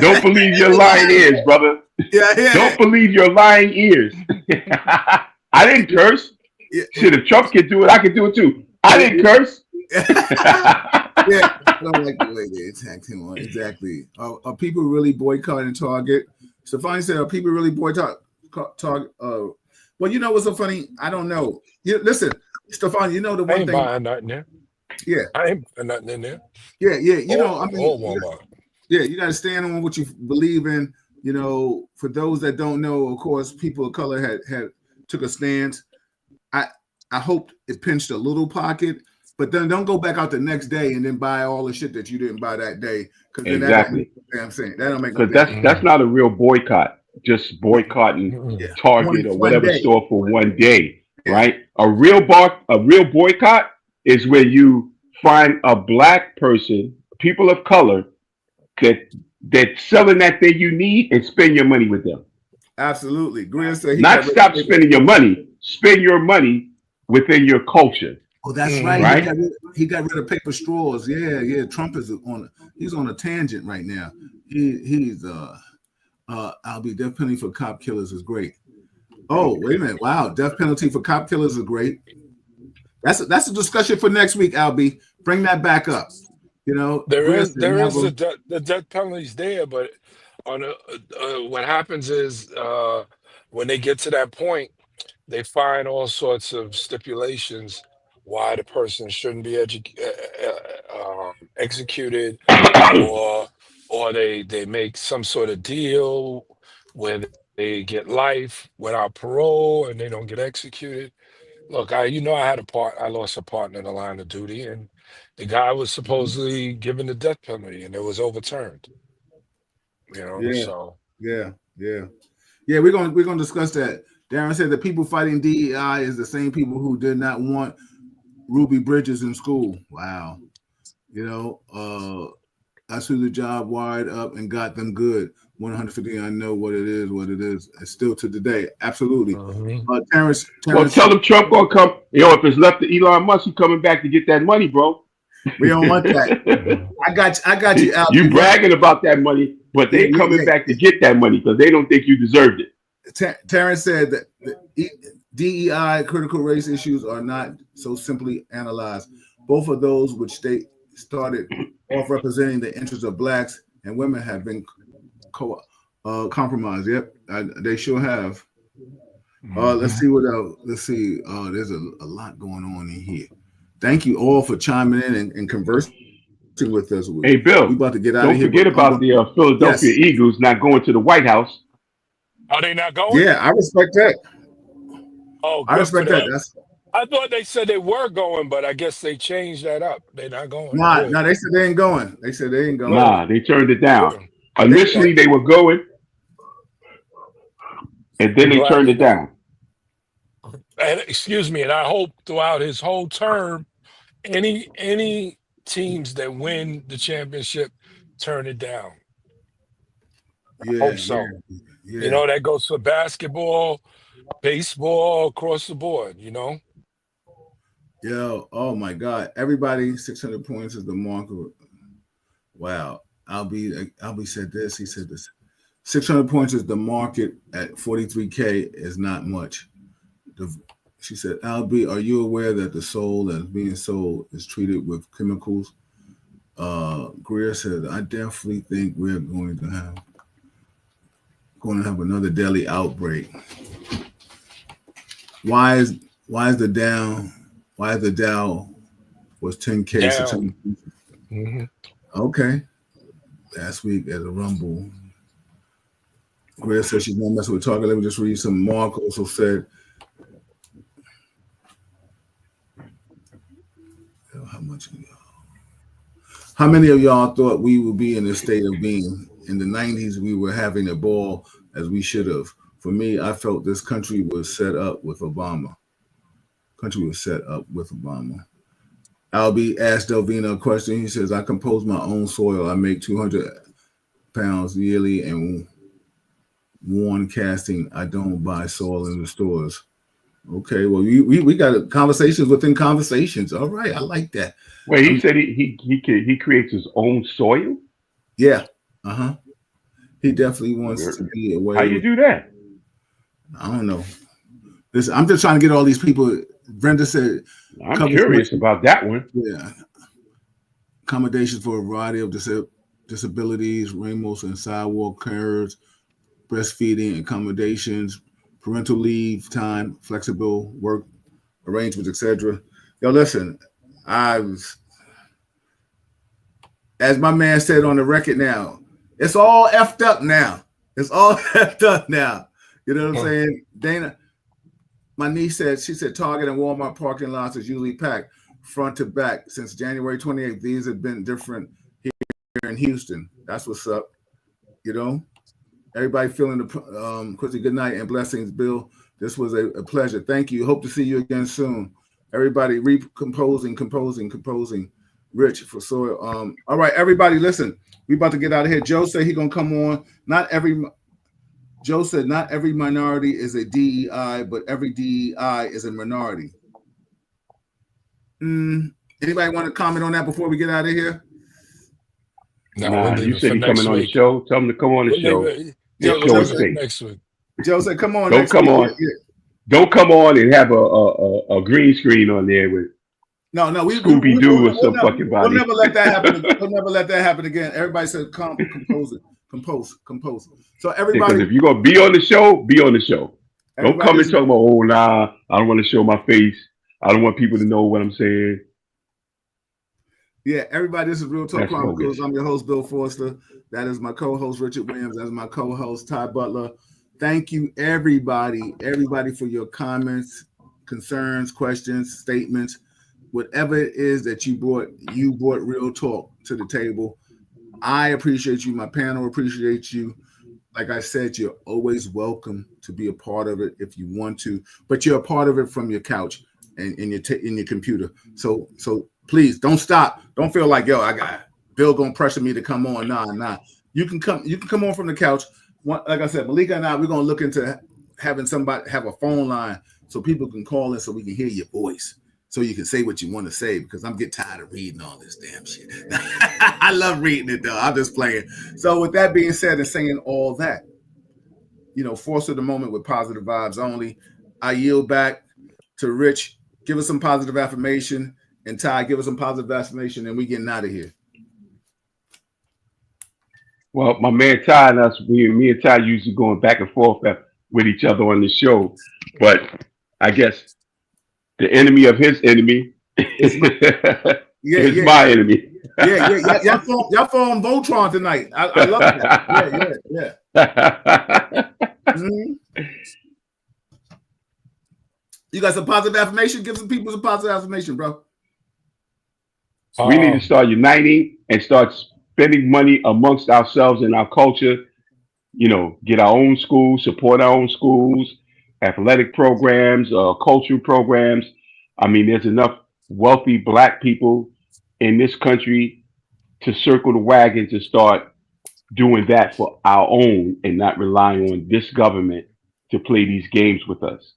Don't believe your lying ears, brother. Yeah. Don't believe your lying ears. I didn't curse. Yeah. Shit, if Trump can do it, I can do it too. I didn't curse. Yeah, I don't like the way they attacked him on exactly. Are people really boycotting Target? Stefani said, "Are people really boycott Target?" Well, you know what's so funny? I don't know. Listen, Stefani, you know the I one ain't thing. buying nothing there. Yeah, I ain't buying nothing in there. yeah. You know, I mean, Or Walmart. yeah, you got to stand on what you believe in. You know, for those that don't know, of course, people of color had took a stance. I hope it pinched a little pocket, but then don't go back out the next day and then buy all the shit that you didn't buy that day, because then that don't make Exactly. no damn sense. That don't make no Because damn sense. that's not a real boycott. Just boycotting Yeah. Target or One whatever day. store for one day, Yeah. right? A real boycott is where you find a black person, people of color, that's selling that thing you need and spend your money with them. Absolutely. Greer said he Not got rid stop of spending your money. Spend your money within your culture, Oh, that's right. right? He got rid of paper straws. Yeah. Trump is he's on a tangent right now. He's I'll be death penalty for cop killers is great. Oh, wait a minute. Wow, death penalty for cop killers is great. That's a discussion for next week, Albie. Bring that back up. You know, There Greer is said there is never. the death penalty's there, but on what happens is when they get to that point, they find all sorts of stipulations why the person shouldn't be executed, or they make some sort of deal where they get life without parole and they don't get executed. Look, I lost a partner in the line of duty, and the guy was supposedly given the death penalty, and it was overturned. Yeah, So yeah. We're gonna discuss that. Darren said the people fighting DEI is the same people who did not want Ruby Bridges in school. Wow. You know, I threw the job wide up and got them good. 150. I know what it is. It's still to today. Absolutely. mhm. Terrence. Well, tell them Trump gonna come. If it's left to Elon Musk, he coming back to get that money, bro. We don't want that. I got you, Al. You bragging about that money, but they coming back to get that money because they don't think you deserved it. Terrence said that the DEI critical race issues are not so simply analyzed. Both of those which they started off representing the interests of blacks and women have been compromised. Yep, they sure have. Let's see what else. Let's see. There's a lot going on in here. Thank you all for chiming in and conversing with us. Hey, Bill, we about to get out don't of here. forget about the Philadelphia Eagles not going to the White House. Are they not going? Yeah, I respect that. Oh, I good respect for that. them. I thought they said they were going, but I guess they changed that up. They're not going. No, they said they ain't going. They said they ain't going. Nah, they turned it down. Initially, they were going, and then they turned it down. And excuse me, and I hope throughout his whole term, any teams that win the championship turn it down. Yeah, I hope so. Yeah. That goes for basketball, baseball, across the board. Yo, oh my God! Everybody, 600 points is the marker. Wow, Albie said this. He said this. 600 points is the market at 43K is not much. She said, Albie, are you aware that the soul that's being sold is treated with chemicals? Greer said, I definitely think we're going to have another deadly outbreak. Why is the Dow was 10K? 600. Okay. Last week at a Rumble. Greer said she's not messing with Target. Let me just read some. Mark also said, how many of y'all thought we would be in this state of being? In the 90s, we were having a ball as we should have. For me, I felt this country was set up with Obama. Albie asked Delvina a question. He says, I compose my own soil. I make 200 pounds yearly and worn casting. I don't buy soil in the stores. Okay, well, we got conversations within conversations. All right, I like that. Wait, he said he creates his own soil? Yeah. Uh-huh. He definitely wants to be How away you with, do that? I don't know. Listen, I'm just trying to get all these people. Brenda said I'm covers much, curious about that one. yeah, accommodations for a variety of disabilities, remote and sidewalk carers, breastfeeding accommodations, parental leave time, flexible work arrangements, etc. Yo, listen, I was, as my man said on the record now, it's all effed up now. It's all effed up now. You know what I'm saying? Dana, my niece said, she said Target and Walmart parking lots is usually packed front to back. Since January 28th, these have been different here in Houston. That's what's up. You know, everybody feeling the Chrissy, good night and blessings, Bill. This was a pleasure. Thank you. Hope to see you again soon. Everybody composing. Rich for soil. All right, everybody, listen. We about to get out of here. Joe said he gonna come on. Joe said not every minority is a DEI, but every DEI is a minority. Anybody want to comment on that before we get out of here? No, we'll Nah, leave you it said for he coming next on the week. show. Tell him to come on the We'll leave show. it. Yeah, Just we'll show leave his it for face. next week. Joe said, "Come on, Don't next come week." on. Yeah. Don't come on and have a green screen on there with No, Scooby Doo or some fucking we'll body. never let that happen. We'll never let that happen again. Everybody said, compose it, compose. So Because everybody, if you're gonna be on the show, be on the show. Don't everybody, come and talk about, oh nah, I don't want to show my face. I don't want people to know what I'm saying. yeah, everybody. This is Real Talk That's Chronicles. bogus. I'm your host, Bill Forster. That is my co-host, Richard Williams. That is my co-host, Ty Butler. Thank you, everybody, for your comments, concerns, questions, statements, whatever it is that you brought Real Talk to the table. I appreciate you. My panel appreciates you. Like I said, you're always welcome to be a part of it if you want to, but you're a part of it from your couch and in your computer. So please don't stop. Don't feel like, yo, I got Bill gonna pressure me to come on. Nah. You can come on from the couch. Like I said, Malika and I, we're gonna look into having somebody have a phone line so people can call in so we can hear your voice. So you can say what you want to say, because I'm getting tired of reading all this damn shit. I love reading it though. I'm just playing. So with that being said and saying all that, force of the moment with positive vibes only. I yield back to Rich. Give us some positive affirmation, and Ty, give us some positive affirmation, and we getting out of here. Well, my man Ty and us, me and Ty usually going back and forth with each other on the show, but I guess the enemy of his enemy It's my, yeah, is yeah, my enemy. yeah. Y'all fall on Voltron tonight. I love that. Yeah. Mm-hmm. You got some positive affirmation? Give some people some positive affirmation, bro. We need to start uniting and start spending money amongst ourselves in our culture. Get our own schools, support our own schools, athletic programs, cultural programs. I mean, there's enough wealthy black people in this country to circle the wagon to start doing that for our own and not relying on this government to play these games with us.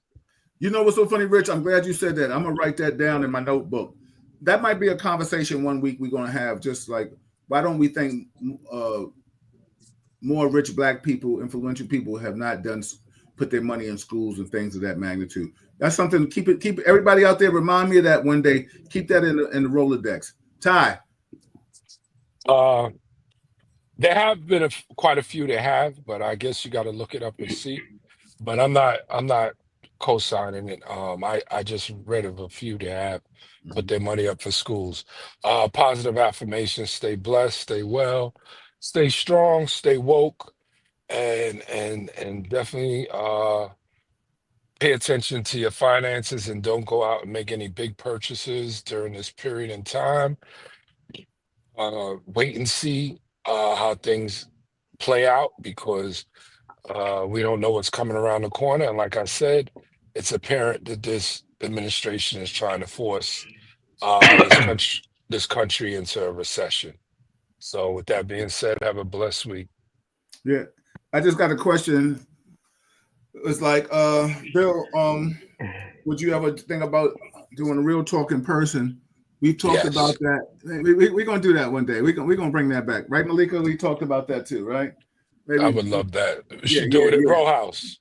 You know what's so funny, Rich? I'm glad you said that. I'm gonna write that down in my notebook. That might be a conversation one week we're gonna have. Just like, why don't we think more rich black people, influential people, have not put their money in schools and things of that magnitude? That's something. Keep it. Everybody out there, remind me of that one day. Keep that in the Rolodex. Ty. There have been quite a few that have, but I guess you got to look it up and see. But I'm not co-signing it. I just read of a few that have put their money up for schools. Positive affirmations: stay blessed, stay well, stay strong, stay woke, and definitely pay attention to your finances and don't go out and make any big purchases during this period in time. Wait and see how things play out, because we don't know what's coming around the corner. And like I said, it's apparent that this administration is trying to force this country into a recession. So with that being said, have a blessed week. Yeah, I just got a question. It's like, Bill, would you ever think about doing a real talk in person We've talked Yes. about that. We're gonna do that one day. We're gonna bring that back, right, Malika? We talked about that too, right? Maybe. I would love that. We Yeah, should do yeah, it at yeah, Row House.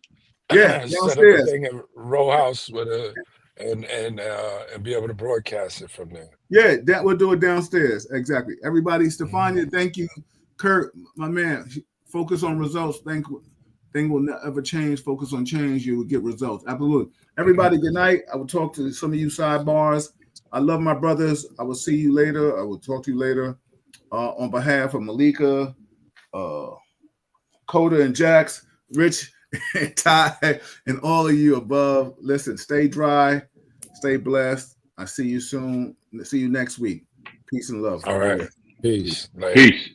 yeah. Set up a Downstairs. thing at Row House with a and be able to broadcast it from there. Yeah, that will do it downstairs. Exactly. Everybody, Stefania, thank you. Kurt, my man, focus on results. Thing will never change. Focus on change. You will get results. Absolutely. Everybody, good night. I will talk to some of you sidebars. I love my brothers. I will see you later. I will talk to you later. On behalf of Malika, Coda and Jax, Rich and Ty, and all of you above. Listen, stay dry, stay blessed. I see you soon. See you next week. Peace and love. All right. Peace. Later. Peace.